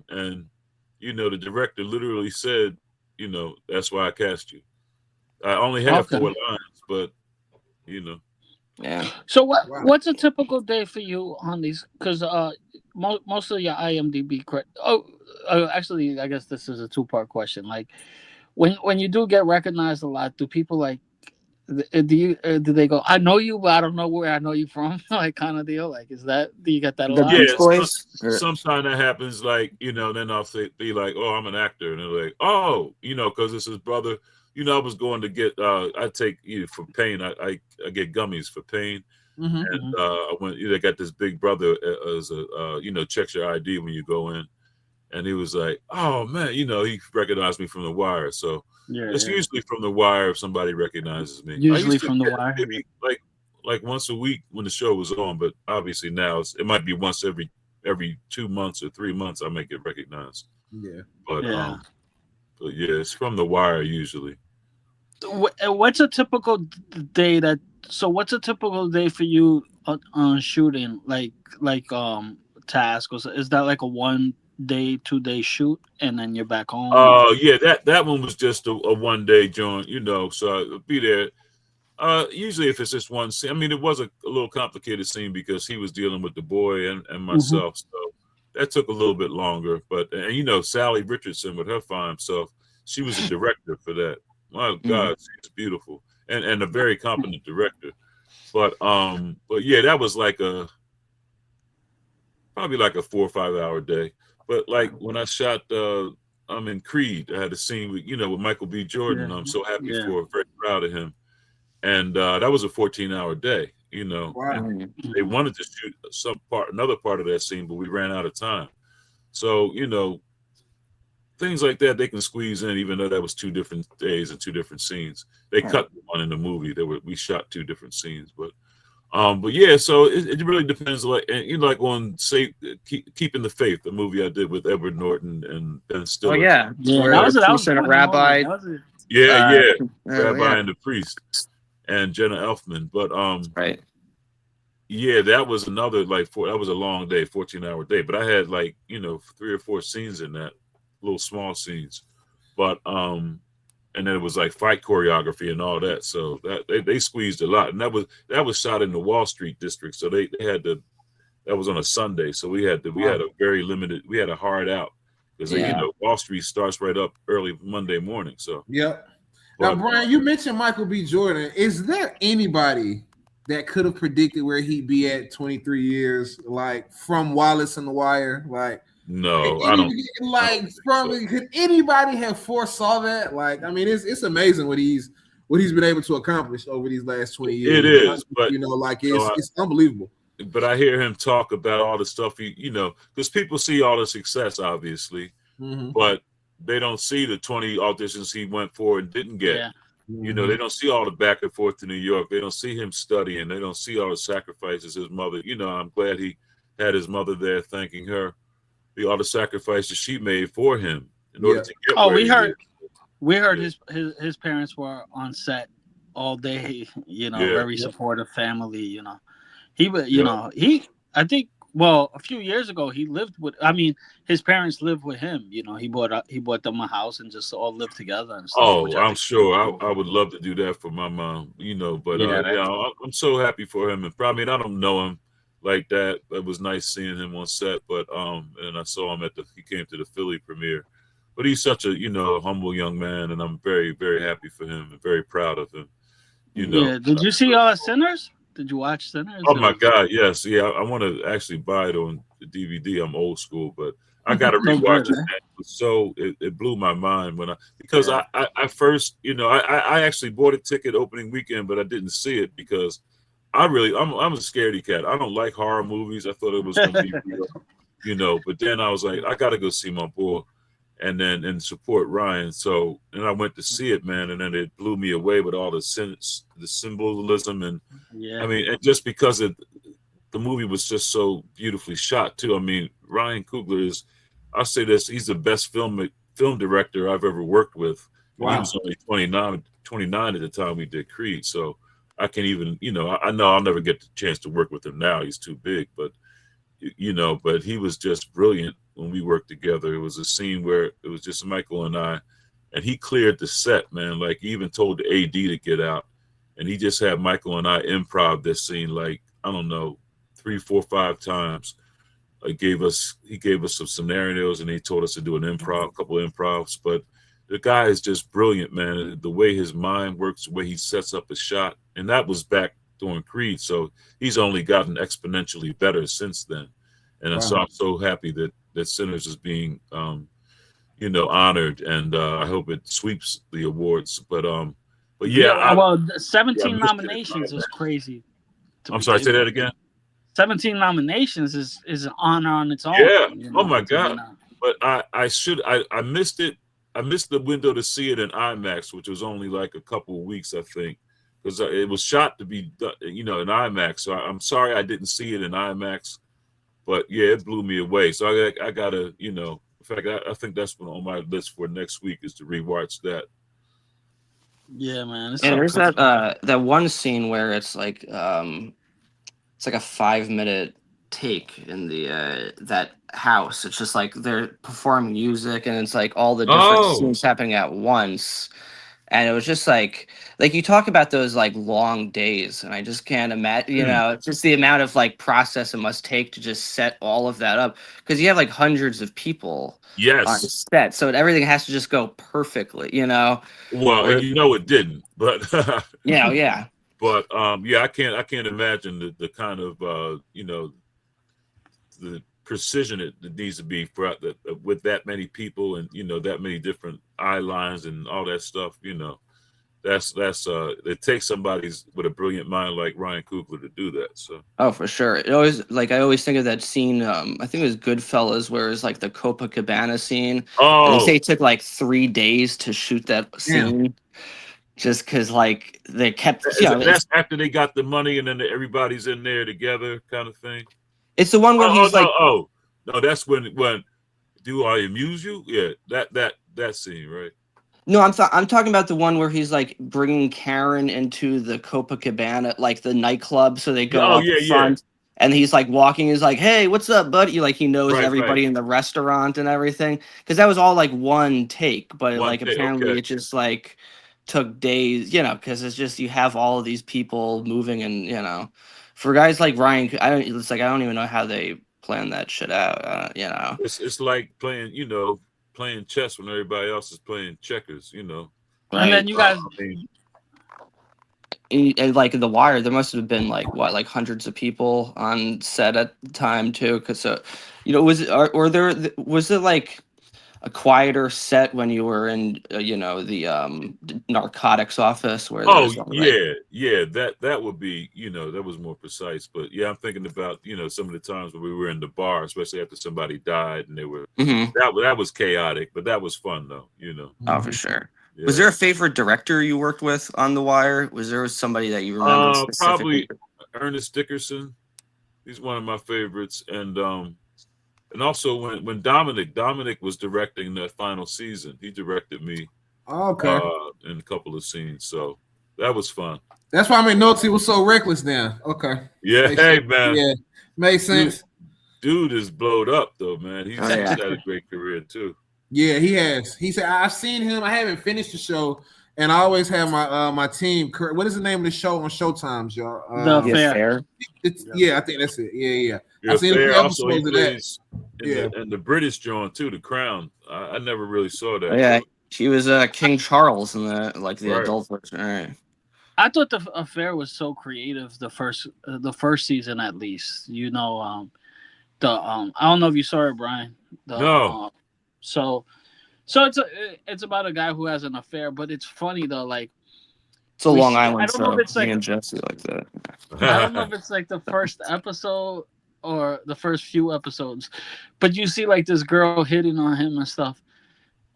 and the director literally said, that's why I cast you. I only have 4 lines, but
Yeah.
So what's a typical day for you on these? Because most of your IMDb credit. Actually, I guess this is a 2-part question. Like, when you do get recognized a lot, do people do they go, I know you, but I don't know where I know you from, like, kind of deal? Like, do you get that a lot?
Yeah, sometimes that happens. Like, then I'll be like, oh, I'm an actor, and they're like, oh, because it's his brother. I was going to get, I take, for pain, I get gummies for pain. And I went, they got this big brother as a, checks your ID when you go in. And he was like, oh, man, he recognized me from The Wire. So it's usually from The Wire if somebody recognizes me.
Usually from The Wire.
Maybe like like once a week when the show was on, but obviously now it might be once every 2 months or 3 months I may get recognized.
Yeah.
But
Yeah.
but yeah, it's from The Wire usually.
What's a typical day that? So what's a typical day for you on shooting? Like task? Is that like a 1 day, 2 day shoot, and then you're back home?
Yeah, that one was just a 1 day joint, so I'll be there. Usually if it's just one scene, I mean, it was a little complicated scene because he was dealing with the boy and myself, so that took a little bit longer. But and Sally Richardson with her fine self, she was a director for that. My God, she's beautiful and a very competent director. But yeah, that was like probably like a 4 or 5 hour day. But like when I shot I'm in Creed, I had a scene with Michael B. Jordan.
Yeah.
I'm so happy
Yeah.
very proud of him. And that was a 14-hour day,
Wow.
and they wanted to shoot another part of that scene, but we ran out of time. So, things like that they can squeeze in, even though that was 2 different days and 2 different scenes. They cut one in the movie. We shot 2 different scenes, but yeah. So it really depends. Like, and like on Keeping the Faith, the movie I did with Edward Norton and Ben Stiller.
Oh yeah,
Yeah,
where
that was
the
a
priest and a
funny
rabbi.
movie.
Yeah,
Oh,
Rabbi and the Priest and Jenna Elfman. But
right.
yeah, that was another that was a long day, 14-hour day. But I had 3 or 4 scenes in that, little small scenes. But and then it was like fight choreography and all that. So that they squeezed a lot. And that was shot in the Wall Street district. So they had that was on a Sunday. So we had a very limited, we had a hard out because Wall Street starts right up early Monday morning. So
yep. Now, Brian, you mentioned Michael B. Jordan. Is there anybody that could have predicted where he'd be at 23 years, like from Wallace and The Wire? Like,
no, I don't.
Could anybody have foresaw that? Like, I mean, it's amazing what he's been able to accomplish over these last 20 years.
It is, but
it's unbelievable.
But I hear him talk about all the stuff because people see all the success, obviously, but they don't see the 20 auditions he went for and didn't get.
Yeah.
They don't see all the back and forth to New York. They don't see him studying. They don't see all the sacrifices his mother. I'm glad he had his mother there thanking her, all the sacrifices she made for him in order to get.
Oh, we heard his parents were on set all day. Very supportive family. He was, I think. Well, a few years ago, he lived with. I mean, his parents lived with him. He bought them a house and just all lived together and stuff.
Oh, I'm sure. I would love to do that for my mom. But I'm so happy for him. And probably I don't know him like that. It was nice seeing him on set. But and I saw him he came to the Philly premiere. But he's such a humble young man, and I'm very, very happy for him and very proud of him.
Yeah. Did you see Sinners? Did you watch Sinners?
Oh my God, yes. Yeah, I want to actually buy it on the DVD. I'm old school, but I got to rewatch it. It blew my mind because I first, I actually bought a ticket opening weekend, but I didn't see it because I'm a scaredy cat. I don't like horror movies. I thought it was going to be real, but then I was like, I got to go see my boy and support Ryan. So, and I went to see it, man, and then it blew me away with all the symbolism and I mean, and just because the movie was just so beautifully shot too. I mean, Ryan Coogler I'll say this, he's the best film director I've ever worked with. Wow. He was only 29 at the time we did Creed. So I can't even, I know I'll never get the chance to work with him now. He's too big, but but he was just brilliant when we worked together. It was a scene where it was just Michael and I, and he cleared the set, man. Like, he even told the AD to get out, and he just had Michael and I improv this scene, like, I don't know, 3, 4, 5 times. He gave us some scenarios, and he told us to do a couple of improvs. But the guy is just brilliant, man. The way his mind works, the way he sets up a shot, and that was back during Creed. So he's only gotten exponentially better since then. And so I'm so happy that Sinners is being, honored, and I hope it sweeps the awards. But yeah.
17 nominations is crazy.
I'm sorry, say that again.
17 nominations is an honor on its own.
Yeah. Oh my God. But I missed it. I missed the window to see it in IMAX, which was only like a couple of weeks, I think. because it was shot to be done, in IMAX. So I'm sorry I didn't see it in IMAX, but yeah, it blew me away. So I gotta, in fact, I think that's one on my list for next week is to rewatch that.
Yeah, man. It's
And
so
there's
cool.
that one scene where it's like a 5-minute take in the that house. It's just like they're performing music and it's like all the different
Oh,
scenes happening at once. And it was just like you talk about those like long days, and I just can't imagine, it's just the amount of like process it must take to just set all of that up because you have like hundreds of people on the
yes.
set, so everything has to just go perfectly.
Well,
Where
it didn't, but
yeah.
but yeah, I can't imagine the kind of the precision it needs to be for with that many people and that many different eye lines and all that stuff. That's it takes somebody with a brilliant mind like Ryan Coogler to do that. So
Oh, for sure. It always I always think of that scene. I think it was Goodfellas, where it's like the Copacabana scene, and they say
oh
it took like 3 days to shoot that
Damn.
scene, just because like they kept,
that's after they got the money and then everybody's in there together kind of thing.
it's the one where
Oh
he's like,
no, that's when do I amuse you? Yeah, that scene, right?
no, I'm talking about the one where he's like bringing Karen into the Copacabana, like the nightclub, so they go
Oh
up
yeah, yeah,
front. And he's like walking, he's like, "Hey, what's up, buddy?" Like he knows
right.
everybody in the restaurant and everything. Because that was all like one take, but
One
like
day,
apparently
okay.
it just like took days, because it's just you have all of these people moving, and for guys like Ryan, it's like I don't even know how they plan that shit out.
It's like playing chess when everybody else is playing checkers.
And
Right.
then you guys,
I mean,
And like in The Wire, there must have been like what, like hundreds of people on set at the time too. Because was it or there was it like a quieter set when you were in the narcotics office where
oh
there's only like
yeah, that would be that was more precise. But yeah, I'm thinking about some of the times when we were in the bar, especially after somebody died, and they were
Mhm.
that was chaotic, but that was fun though.
Oh, for sure. Was
Yeah.
there a favorite director you worked with on The Wire? Was there somebody that you remember specifically?
Probably Ernest Dickerson. He's one of my favorites, and also when Dominic was directing that final season, he directed me
Okay.
in a couple of scenes, so that was fun.
That's why I made notes. He was so reckless now. Okay.
Yeah,
Makes
hey
sense.
man,
Yeah. Makes sense.
dude is blowed up though, man. He's
Oh, yeah.
had a great career too.
Yeah, he has. He said, I've seen him. I haven't finished the show, and I always have my team. What is the name of the show on Showtimes, y'all?
The
The
Affair.
Affair.
Yeah, I think that's it. Yeah.
Yeah,
I've seen a few
Fair. Also, he
episodes of that.
plays
Yeah.
in the British joint too, The Crown. I never really saw that.
Oh, yeah,
though.
she was King Charles in the
Right.
adult version. All right.
I thought the Affair was so creative. The first season, at least, I don't know if you saw it, Brian.
No.
So it's about a guy who has an affair, but it's funny though. Like
It's a
we
Long
see, I
Island
don't know if
show.
it's like
Me and Jesse like that.
I don't know if it's like the first episode or the first few episodes, but you see like this girl hitting on him and stuff.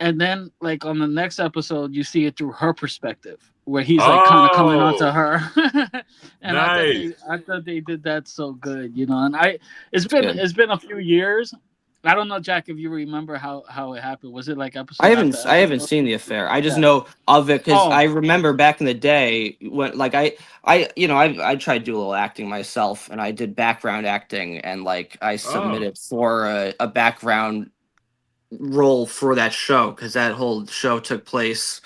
And then like on the next episode, you see it through her perspective where he's like kind of coming on to
Oh,
her. And
nice.
I thought they did that so good, and
Good.
it's been a few years. I don't know, Jack, if you remember how it happened. Was it like episode after
I haven't
episode?
seen The Affair. I just
Yeah.
know of it because
Oh,
I remember back in the day when like I tried to do a little acting myself, and I did background acting, and like I
Oh,
submitted for a background role for that show because that whole show took place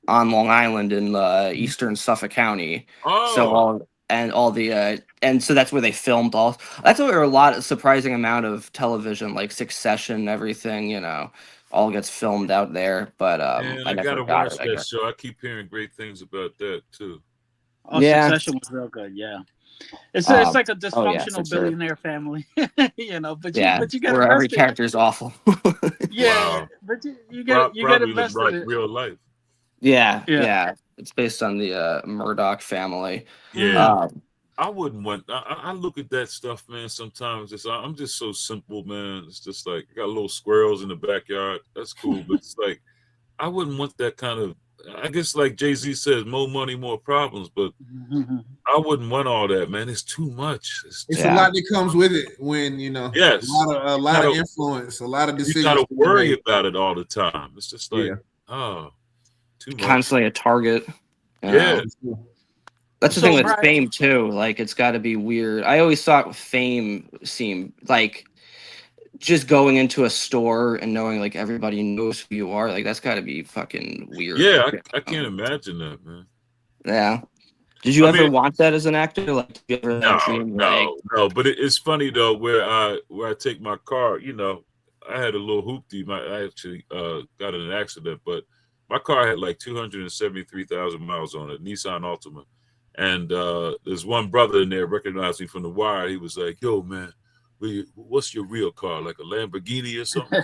on Long Island in eastern Suffolk County. So
oh,
all the and so that's where they filmed all. That's where a lot of surprising amount of television like Succession, everything, all gets filmed out there. But
man,
I
I
never
gotta
got it,
watch
I
that
guess.
show. I keep hearing great things about that too.
Yeah.
Succession was real good. Yeah. It's
Um,
like a
oh yeah, for
dysfunctional
sure.
billionaire family,
Yeah,
but you get
where every
invested.
character is awful.
Yeah,
Wow,
but you get
probably
invested
like
in.
real life.
Yeah,
Yeah.
yeah. It's based on the Murdoch family.
Yeah,
Mm.
Um,
I wouldn't want. I look at that stuff, man. Sometimes I'm just so simple, man. It's just like I got little squirrels in the backyard. That's cool, but it's like I wouldn't want that kind of I guess like Jay-Z says, more money, more problems. But I wouldn't want all that, man. It's too much.
It's a lot that comes with it when
yes,
a lot of influence, a lot of decisions.
You gotta worry about it all the time. It's just like too much.
Constantly a target.
Yeah.
That's the thing with fame too. Like it's got to be weird. I always thought fame seemed like just going into a store and knowing like everybody knows who you are. Like that's got to be fucking weird.
Yeah, I can't imagine that, man.
Yeah. Did you ever want that as an actor? Like, did you ever
no. But it's funny though, where I take my car. You know, I had a little hoopty. I actually got in an accident, but my car had like 273,000 miles on it, Nissan Altima. And there's one brother in there recognized me from The Wire. He was like, "Yo, man, what's your real car? Like a Lamborghini or something?"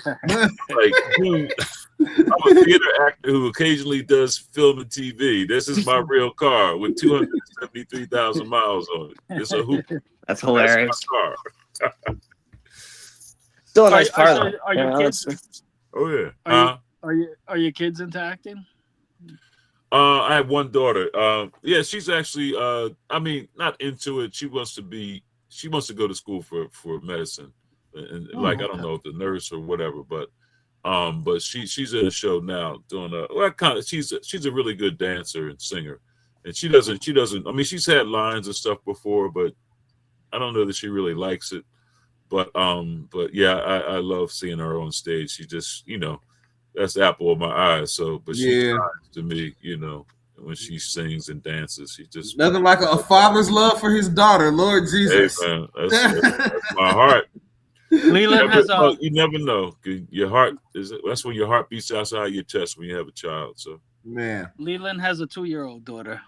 Like, dude, I'm a theater actor who occasionally does film and TV. This is my real car with 273,000 miles on it. It's a hoop.
That's hilarious.
That's my car.
Still a nice car, though.
Are your kids?
Oh yeah.
Are your kids into acting?
I have one daughter. Yeah, she's actually. I mean, not into it. She wants to go to school for medicine, and I don't know if the nurse or whatever. But she's in a show now doing she's a really good dancer and singer, and she doesn't. I mean, she's had lines and stuff before, but I don't know that she really likes it. But yeah, I love seeing her on stage. She just that's the apple of my eye. So, but she's nice to me, when she sings and dances. She just
nothing like a father's love for his daughter. Lord Jesus,
hey, man, that's my heart.
Leland
you never know. Your heart that's when your heart beats outside your chest when you have a child. So,
man,
Leland has a 2-year-old daughter.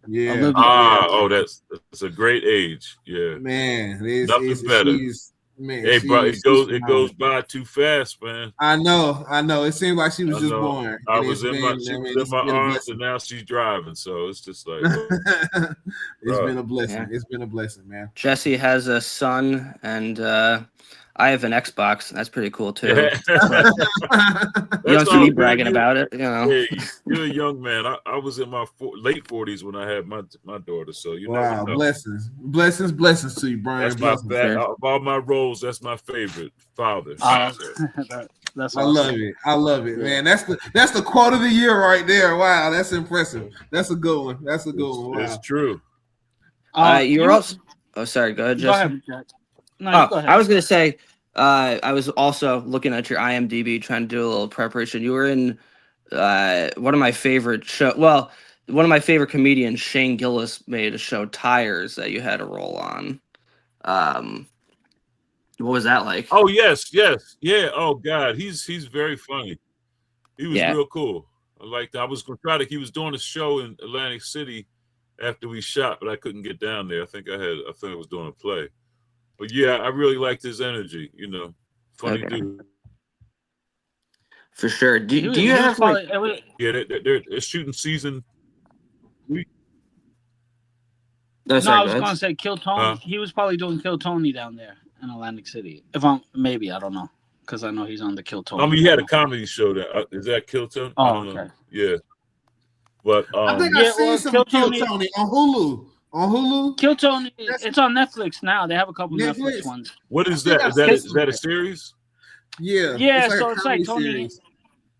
Yeah.
That's a great age. Yeah,
man,
nothing better.
Man,
hey, bro, it goes by too fast, man.
I know. It seems like she was just born.
She was in my arms, and now she's driving. So it's just like
it's been a blessing. Yeah. It's been a blessing, man.
Jesse has a son, and I have an Xbox. That's pretty cool too.
Yeah.
You don't see me bragging about it,
Hey, you're a young man. I was in my late 40s when I had my daughter. So
wow, blessings to you, Brian.
That's my bad. Of all my roles, that's my favorite, father.
That's
awesome. I love it, man. That's the quote of the year right there. Wow, that's impressive. That's a good one. Wow.
It's true.
You're also. Oh, sorry. Go ahead, Jesse.
Go ahead, Jack. No, go ahead.
I was gonna say. I was also looking at your IMDb, trying to do a little preparation. You were in one of my favorite one of my favorite comedians, Shane Gillis, made a show, Tires, that you had a role on. What was that like?
Oh yes, yeah. Oh God, he's very funny. He was real cool. I was gonna try to. He was doing a show in Atlantic City after we shot, but I couldn't get down there. I think I was doing a play. But yeah, I really liked his energy. Funny dude.
For sure. Do you have
they're shooting season 3.
I was gonna say Kill Tony. He was probably doing Kill Tony down there in Atlantic City. I don't know, because I know he's on the Kill Tony.
I mean, he had a comedy show that is that Kill Tony?
Oh, okay.
Know. Yeah. But
I think I've seen some Kill Tony on Hulu. On Hulu,
Kill Tony. It's on Netflix now. They have a couple Netflix ones.
What is that? Is that a series?
Yeah.
It's like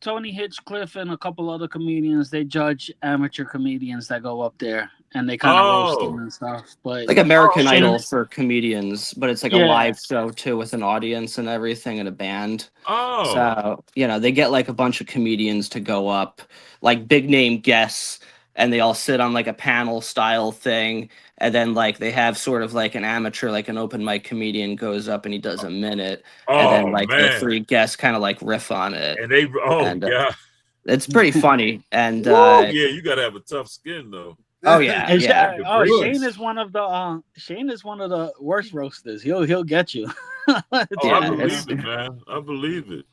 Tony Hinchcliffe and a couple other comedians. They judge amateur comedians that go up there, and they kind of roast them and stuff. But
like American Idol for comedians, but it's like a live show too, with an audience and everything, and a band. So they get like a bunch of comedians to go up, like big name guests. And they all sit on like a panel style thing. And then like they have sort of like an amateur, like an open mic comedian goes up and he does a minute. And then like the 3 guests kind of like riff on it.
And yeah.
It's pretty funny. And
you gotta have a tough skin though.
Oh yeah.
Shane is one of the worst roasters. He'll get you.
I believe it, man. I believe it.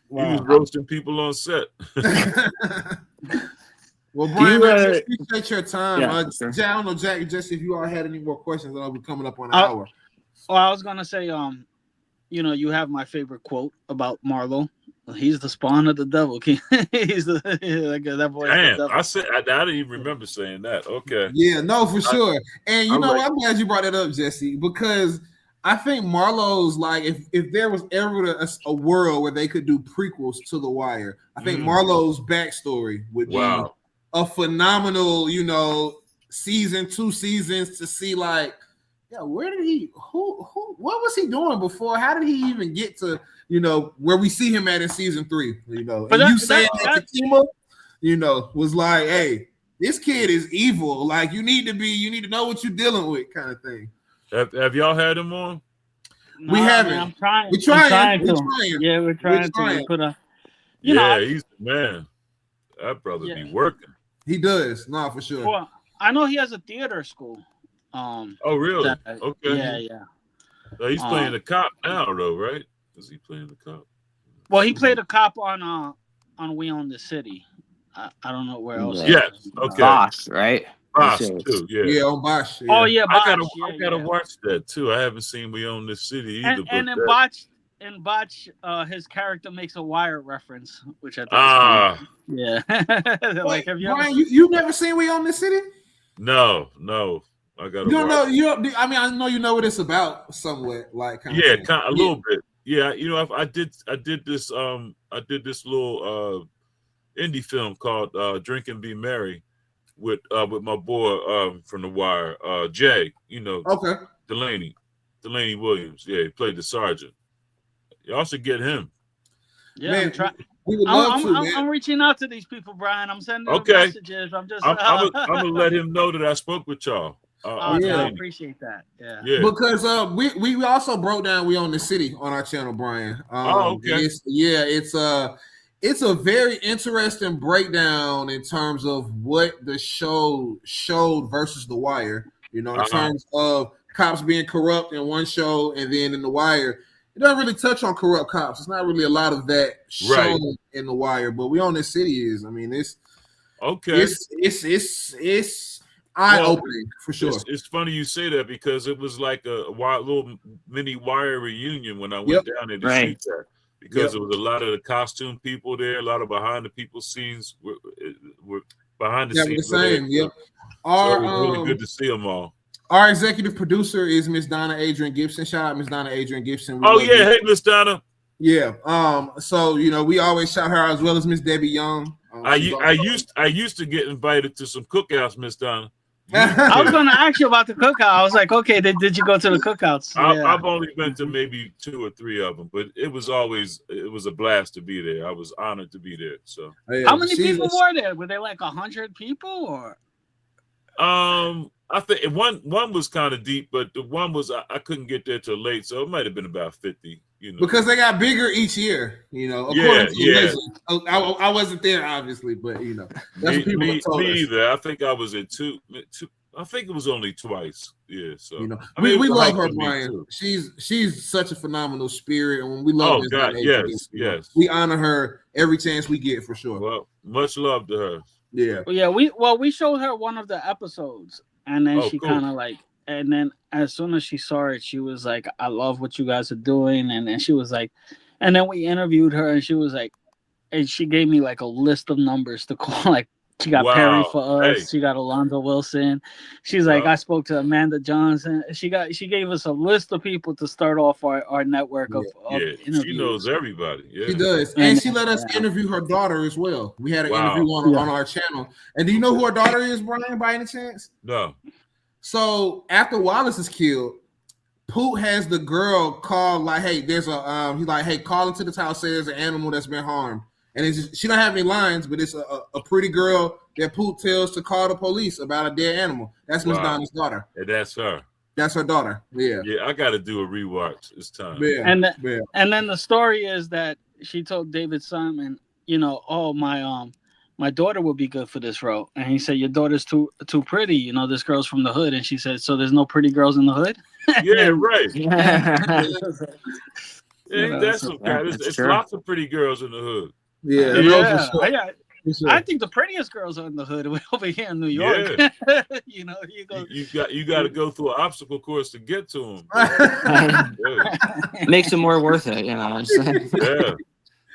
Wow. He was roasting people on set.
Well, Brian, I appreciate your time. I don't know, Jack, Jesse, if you all had any more questions, I'll be coming up on an hour.
Oh, I was gonna say, you have my favorite quote about Marlo. He's the spawn of the devil. He's the like that boy's the
Damn,
devil.
I didn't even remember saying that. Okay.
Yeah, no, for sure. And you
I
know,
like-
I'm glad you brought that up, Jesse, because I think Marlowe's like if there was ever a world where they could do prequels to The Wire, I think Marlowe's backstory would be a phenomenal, you know, season, 2 seasons to see like, yeah, where did he who what was he doing before? How did he even get to, you know, where we see him at in season 3, you know?
But
and
that-
you saying
that-
that Kima, you know, was like, hey, this kid is evil. Like you need to know what you're dealing with, kind of thing.
Have y'all had him on?
No,
We haven't.
Man, I'm trying.
We're trying.
I'm trying. Yeah, we're trying to. We put a. You know,
he's man. That brother be
Yeah.
working.
He does, no, for sure.
Well, I know he has a theater school.
Oh, really? Okay.
Yeah.
So he's playing the cop now, though, right? Is he playing the cop?
Well, he played a cop on We Own the City. I don't know where else.
Yeah.
Yes. Okay.
Boss, right?
Boss too. Yeah.
Yeah, on Bosch. Yeah.
Oh yeah, Botch.
I gotta watch that too. I haven't seen We Own This City either.
And in
but
Botch, his character makes a Wire reference, which I think. Yeah. Like, have you
Brian, you never seen We Own This City?
No. I gotta.
You don't know. I mean, I know you know what it's about somewhat. Like,
a little bit. Yeah, you know, I did this little indie film called Drink and Be Merry with my boy from The Wire, Jay. You know,
okay,
Delaney Williams. Yeah, he played the sergeant. Y'all should get him.
Yeah,
man,
I'm trying.
we would love to, man.
I'm reaching out to these people, Brian. I'm sending them
Okay.
messages. I'm just.
I'm gonna let him know that I spoke with y'all.
I
Delaney.
appreciate that. Yeah.
Because we also broke down We Own the City on our channel, Brian.
Okay.
It's a very interesting breakdown in terms of what the show showed versus The Wire. You know, in terms of cops being corrupt in one show, and then in The Wire, it doesn't really touch on corrupt cops. It's not really a lot of that shown in The Wire, but We Own This City is. I mean, it's eye-opening for sure.
It's funny you say that because it was like a little mini Wire reunion when I went down there to shoot that. Because there was a lot of the costume people there, a lot of behind the people scenes were behind the scenes.
The same. Yep.
So it was really good to see them all.
Our executive producer is Miss Donna Adrian Gibson. Shout out Miss Donna Adrian Gibson.
Hey Miss Donna.
Yeah. So you know we always shout her out, as well as Miss Debbie Young.
I used to get invited to some cookouts, Miss Donna.
I was going to ask you about the cookout. I was like, okay, did you go to the cookouts?
I've only been to maybe 2 or 3 of them, but it was a blast to be there. I was honored to be there. So,
how many people were there? Were there like 100 people, or?
I think one was kind of deep, but the one was I couldn't get there till late, so it might have been about 50. You know,
because they got bigger each year. You know, according to I wasn't there obviously, but you know, that's what people told us.
Me either. I think I was at 2. I think it was only twice. Yeah, so
you know,
I mean,
we love her, Brian. She's such a phenomenal spirit, and when we love
yes,
we honor her every chance we get for sure.
Well, much love to her.
Yeah,
we showed her one of the episodes, and then she kind of like, and then as soon as she saw it, she was like, "I love what you guys are doing," and then she was like, and then we interviewed her, and she was like, and she gave me like a list of numbers to call, like. She got Perry for us. Hey. She got Alonzo Wilson. She's like, I spoke to Amanda Johnson. She gave us a list of people to start off our network of interviews.
She knows everybody. Yeah.
She does. And she let us interview her daughter as well. We had an interview on our channel. And do you know who her daughter is, Brian, by any chance?
No.
So after Wallace is killed, Poot has the girl call like, hey, there's a he's like, hey, call into this house, say there's an animal that's been harmed. And she don't have any lines, but it's a pretty girl that Poot tells to call the police about a dead animal. That's Miss Donna's daughter.
And that's her.
That's her daughter. Yeah.
Yeah, I got to do a rewatch. It's time.
Yeah.
And then the story is that she told David Simon, you know, my daughter would be good for this role. And he said, your daughter's too pretty. You know, this girl's from the hood. And she said, so there's no pretty girls in the hood?
Yeah, right.
Yeah,
that's okay. It's lots of pretty girls in the hood.
Yeah.
For sure. I think the prettiest girls are in the hood over here in New York. Yeah. You know,
you got to go through an obstacle course to get to them.
Makes it more worth it, you know.
Yeah.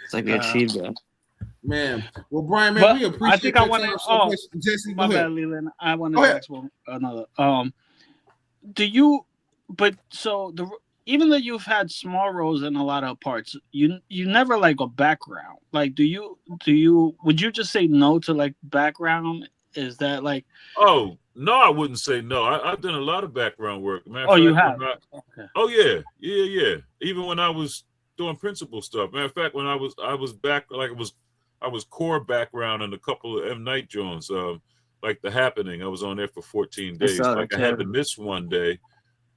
It's like we achieved it.
Man, well, Brian, man,
But
we
I
appreciate
think
that
I want
time
to.
so much. Jesse, go
My
ahead.
bad, Leland. I want
Go
to
ahead.
ask one another. Do you? But so even though you've had small roles in a lot of parts, you never like a background. Like, do you? Would you just say no to like background? Is that like?
Oh no, I wouldn't say no. I've done a lot of background work. Matter of
Oh, you
fact,
have. Okay.
oh yeah. Even when I was doing principal stuff. Matter of fact, when I was back, like I was core background in a couple of M Night joints. Like The Happening, I was on there for 14
I
days.
saw
Like
that
I had
too.
to miss one day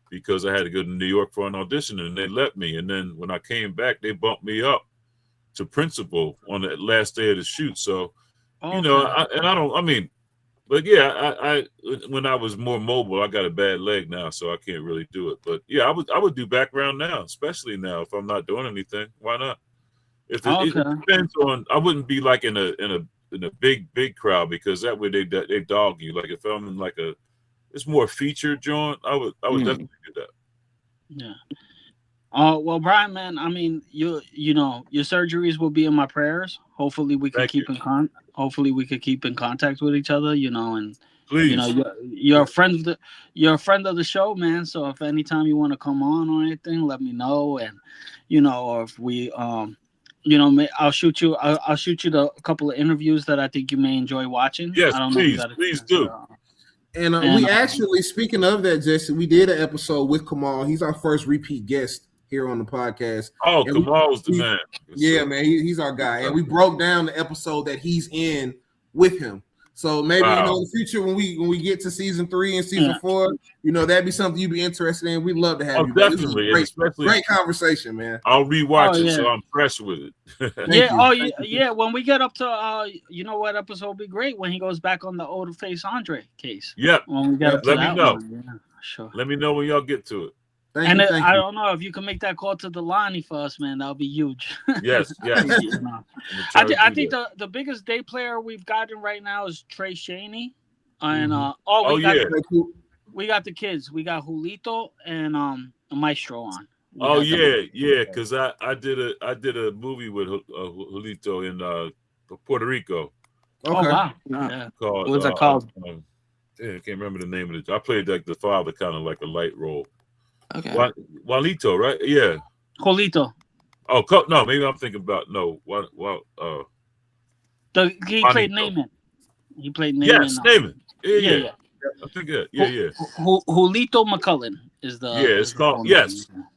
because I had to go to New York for an audition, and they let me. And then when I came back, they bumped me up to principal on the last day of the shoot. So you know, but yeah, I when I was more mobile, I got a bad leg now, so I can't really do it. But yeah, I would do background now, especially now if I'm not doing anything. Why not? If it
Okay.
depends on, I wouldn't be like in a big crowd, because that way they dog you. Like if I'm in like it's more featured joint, I would definitely do that.
Yeah. Well, Brian, man, I mean, you know, your surgeries will be in my prayers. Hopefully, we can
Thank you.
Hopefully, we could keep in contact with each other. You know, and you know,
Please.
you're a friend of the show, man. So if anytime you want to come on or anything, let me know. And you know, or if we you know, I'll shoot you a couple of interviews that I think you may enjoy watching.
Yes,
I don't know if you
please,
got a
please
chance
do.
to,
And we actually, speaking of that, Jesse, we did an episode with Kamal. He's our first repeat guest here on the podcast.
Oh,
And
Kamal's the man.
Yeah, man, he's our guy. And we broke down the episode that he's in with him. So maybe you know, in the future when we get to season 3 and season 4, you know, that'd be something you'd be interested in. We'd love to have you.
Definitely,
This is great conversation, man.
I'll rewatch it, so I'm fresh with it.
Yeah. When we get up to you know what episode will be great, when he goes back on the old face Andre case.
Yep.
When we get up to
Let me
that
know.
one. Yeah, sure.
Let me know when y'all get to it.
I don't know if you can make that call to Delani for us, man. That'll be huge.
Yes.
You know. I think the biggest day player we've gotten right now is Trey Shaney, and we got the kids. We got Julito and Maestro on.
Because I did a movie with Julito in Puerto Rico.
Okay.
Oh wow!
Yeah.
Called,
What's that called?
I can't remember the name of it. I played like the father, kind of like a light role.
Okay.
Juanito, right? Yeah.
Julito.
Oh no, maybe I'm thinking about
he played Naaman. He played Naaman.
Yes, Naaman.
Yeah.
I think yeah.
Julito McCullen is the.
It's called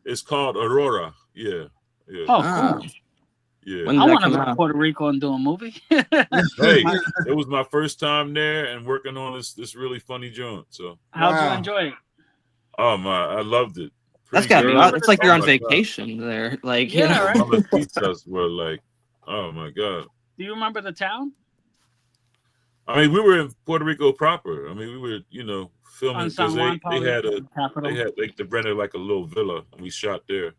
It's called Aurora. Yeah.
Oh, cool.
Yeah.
I want to go to Puerto Rico and do a movie.
Hey, it was my first time there and working on this really funny joint. So
how'd you enjoy it?
Oh my, I loved it.
That's gotta be. It's like you're on vacation there. Like you know,
mamacitas were like, oh my god.
Do you remember the town?
I mean, we were in Puerto Rico proper. I mean, we were, you know, filming because they rented like a little villa and we shot there.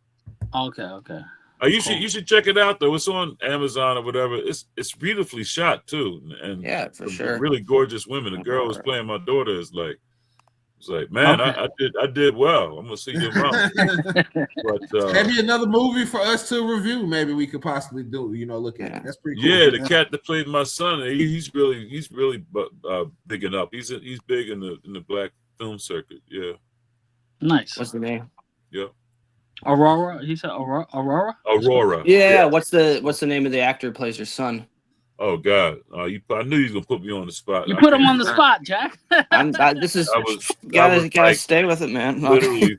Okay.
You should check it out though. It's on Amazon or whatever. It's beautifully shot too, and
yeah, for sure.
Really gorgeous women. The girl who's playing my daughter is like, it's like, man, I did well. I'm gonna see your mom. But
maybe another movie for us to review. Maybe we could possibly do. You know, look at it. That's pretty cool.
Yeah, the cat that played my son, he's really bigging up. He's big in the black film circuit. Yeah.
Nice.
What's the name?
Yeah.
Aurora. He said Aurora.
Aurora.
Yeah. What's the name of the actor who plays your son?
Oh God! I knew you was gonna put me on the spot.
You put him on the spot, Jack.
Gotta stay with it, man.
Literally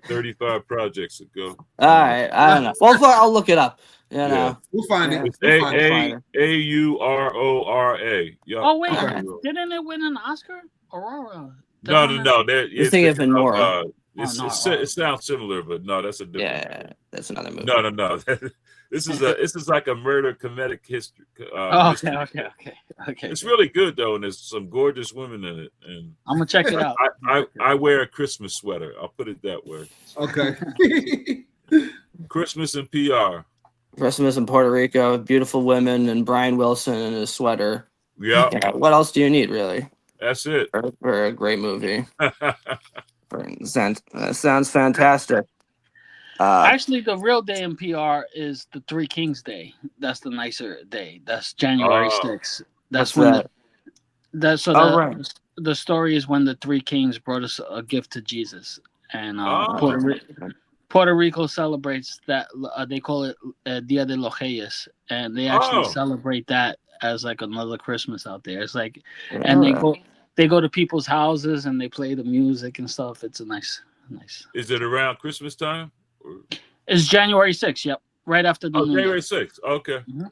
35 projects ago.
All right, I don't know. Well, I'll look it up. You know,
we'll find it.
It's Aurora. Yeah.
Oh wait, didn't it win an Oscar? Aurora.
No.
You're thinking of Nora.
It sounds similar, but no, that's a different.
Yeah, that's another movie.
No. This is like a murder comedic history.
Okay.
It's really good though, and there's some gorgeous women in it. And
I'm gonna check it out.
I wear a Christmas sweater. I'll put it that way.
Okay.
Christmas and PR.
Christmas in Puerto Rico, beautiful women, and Brian Wilson in his sweater.
Yeah.
What else do you need, really?
That's it.
For a great movie. Sounds fantastic.
Actually, the real day in PR is the Three Kings Day. That's the nicer day. That's January 6th. That's
What's
when
that?
the
Right.
the story is when the three kings brought us a gift to Jesus, and Puerto Rico celebrates that. They call it Dia de los Reyes, and they actually
Oh,
celebrate that as like another Christmas out there. It's like, and
Yeah.
they go to people's houses and they play the music and stuff. It's a nice.
is it around Christmas time? Or...
It's January 6th. Yep, right after the
Oh,
New Year.
January 6th. Okay.
Mhm.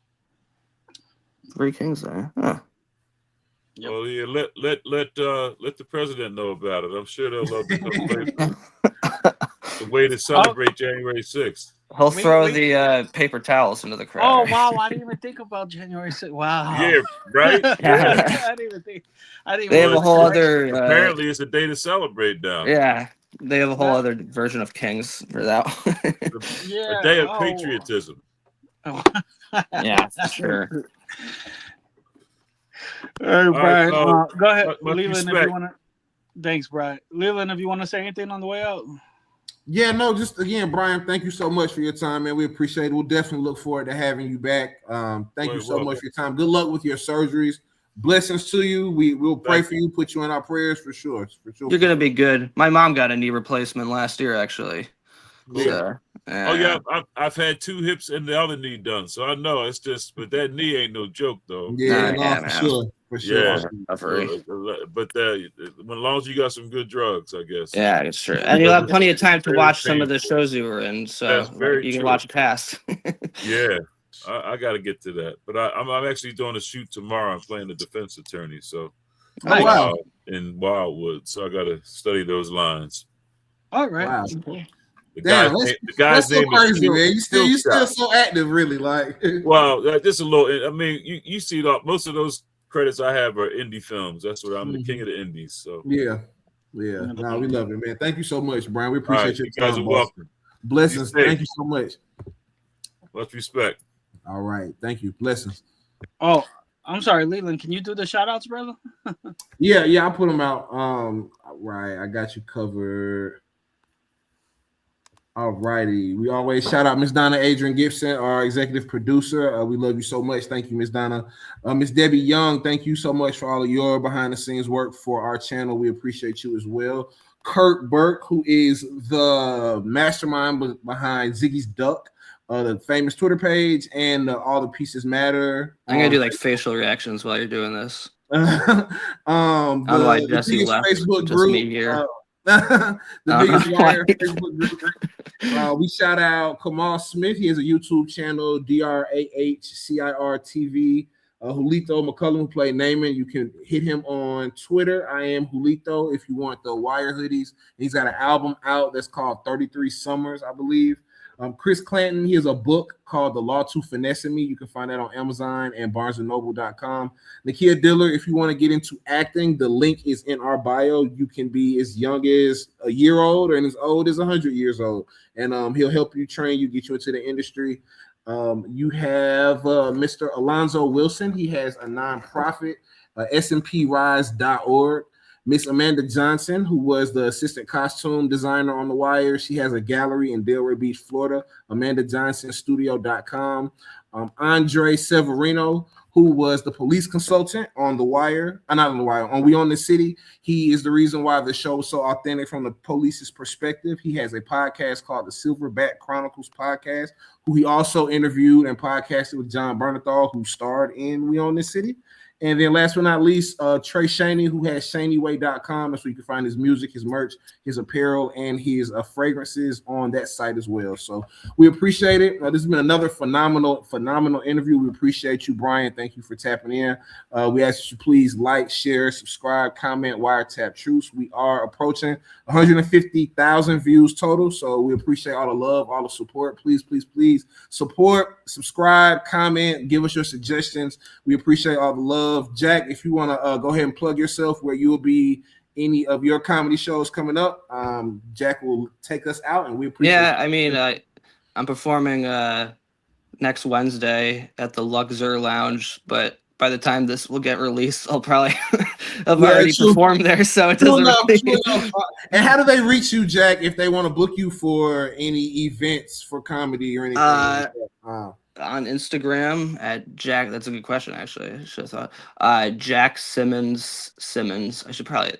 Three Kings there. Huh.
Yep.
Well, yeah, let the president know about it. I'm sure they'll love to come play for the way to celebrate January 6th.
He'll
Wait,
throw
wait.
the paper towels into the
Oh
crowd.
wow! I didn't even think about January 6th. Wow.
Yeah, right? Yeah.
I didn't even think. I didn't
They have
even
a
think
whole
of that.
other.
Apparently, it's a day to celebrate now.
Yeah, they have a whole
That-
other version of Kings for that one.
A
Yeah.
day of
Oh.
patriotism.
Yeah, for sure.
All right,
All right,
Brian. Go ahead,
much
Leland, if
respect.
you want to. Thanks, Brian. Leland, if you want to say anything on the way out.
Yeah, no, just again, Brian, thank you so much for your time, man. We appreciate it. We'll definitely look forward to having you back. Thank you so much for your time. Good luck with your surgeries. Blessings to you. We'll pray for you, put you in our prayers for sure. For sure.
You're gonna be good. My mom got a knee replacement last year, actually.
Cool.
So,
Oh yeah, I've had 2 hips and the other knee done, so I know it's just. But that knee ain't no joke though.
Yeah,
No,
no,
yeah,
for
man.
sure. For sure.
Yeah. But as long as you got some good drugs, I guess.
Yeah, it's true. And you'll have plenty of time to watch some of the shows you were in, so
That's very
you can
true.
watch it past.
Yeah, I got to get to that. But I'm actually doing a shoot tomorrow. I'm playing a defense attorney, so
Nice.
Wow.
in Wildwood, so I got to study those lines.
All right.
Wow.
The
Damn,
guy's
that's so
name is
crazy, man. You still
Skillshot.
so active, really. Like,
Well, just a little. I mean, you see most of those credits I have are indie films. That's what I'm the king of the indies. So
yeah. No, we love it, man. Thank you so much, Brian. We
all
appreciate
right,
your
you guys
time,
are
boss.
welcome.
Blessings.
Be safe.
Thank you so much.
Much respect.
All right. Thank you. Blessings.
Oh, I'm sorry, Leland. Can you do the shout outs, brother?
Yeah, I'll put them out. Right. I got you covered. All righty. We always shout out Miss Donna Adrian Gibson, our executive producer. We love you so much. Thank you, Miss Donna. Miss Debbie Young, thank you so much for all of your behind the scenes work for our channel. We appreciate you as well. Kurt Burke, who is the mastermind behind Ziggy's Duck, the famous Twitter page, and All the Pieces Matter.
I'm gonna do like facial reactions while you're doing this.
The
Jesse
biggest
left,
Facebook
just
group.
me here.
The biggest wire Facebook group. We shout out Kamal Smith. He has a YouTube channel, DRAHCIR TV. Julito McCullum, who played Naaman. You can hit him on Twitter. I am Julito if you want the wire hoodies. He's got an album out that's called 33 Summers, I believe. Chris Clanton, he has a book called The Law to Finessing Me. You can find that on Amazon and BarnesandNoble.com. Nakia Diller, if you want to get into acting, the link is in our bio. You can be as young as a year old and as old as 100 years old. And he'll help you train you, get you into the industry. You have Mr. Alonzo Wilson. He has a nonprofit, SMPRise.org. Miss Amanda Johnson, who was the assistant costume designer on The Wire. She has a gallery in Delray Beach, Florida, AmandaJohnsonStudio.com. Andre Severino, who was the police consultant on The Wire, not on The Wire, on We Own the City. He is the reason why the show is so authentic from the police's perspective. He has a podcast called the Silverback Chronicles Podcast, who he also interviewed and podcasted with John Bernthal, who starred in We Own the City. And then last but not least, Trey Shaney, who has ShaneyWay.com. That's where you can find his music, his merch, his apparel, and his fragrances on that site as well. So we appreciate it. This has been another phenomenal interview. We appreciate you, Brian. Thank you for tapping in. We ask that you please like, share, subscribe, comment, Wiretapped Truths. We are approaching 150,000 views total. So we appreciate all the love, all the support. Please support, subscribe, comment, give us your suggestions. We appreciate all the love. Jack, if you want to go ahead and plug yourself where you will be any of your comedy shows coming up, Jack will take us out, and we appreciate it.
I mean, I'm performing next Wednesday at the Luxor Lounge, but by the time this will get released, I'll probably have
Yeah,
already
true.
performed there, so it
True
doesn't
enough,
really.
true enough. And how do they reach you, Jack, if they want to book you for any events for comedy or anything like that?
On Instagram at Jack. That's a good question, actually. I should have thought. Jack Simmons.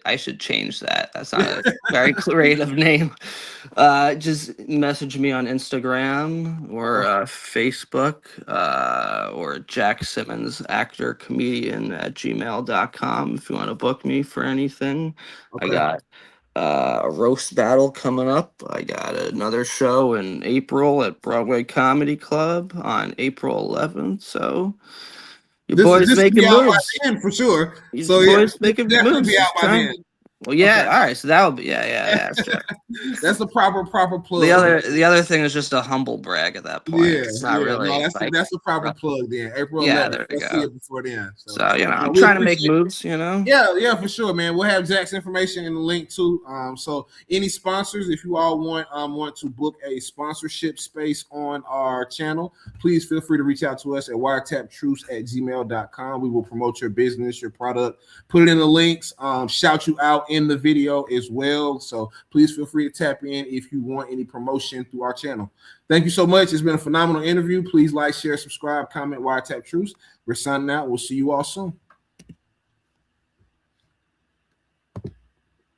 I should change that. That's not a very creative name. Just message me on Instagram or Facebook or Jack Simmons actor comedian at gmail.com if you want to book me for anything.
Okay.
I got a roast battle coming up. I got another show in April at Broadway Comedy Club on April 11th. So your
This
boys
will be
making
out by
moves.
then for sure.
Your
So yeah,
boys
this
making
will definitely
moves.
be out by then.
Well, yeah.
Okay.
All right. So that will be yeah. Sure.
That's the proper plug.
The other thing is just a humble brag at that point.
Yeah,
It's not
yeah.
really
No,
like
that's the proper plug then. April 11th.
Yeah, there you
Let's
go.
see it before then.
So I'm
we
trying to make
appreciate it.
moves.
Yeah, for sure, man. We'll have Jack's information in the link too. So any sponsors, if you all want to book a sponsorship space on our channel, please feel free to reach out to us at wiretappedtruths@gmail.com. We will promote your business, your product, put it in the links, shout you out in the video as well. So please feel free to tap in if you want any promotion through our channel. Thank you so much. It's been a phenomenal interview. Please like, share, subscribe, comment, Wiretapped Truths. We're signing out. We'll see you all soon.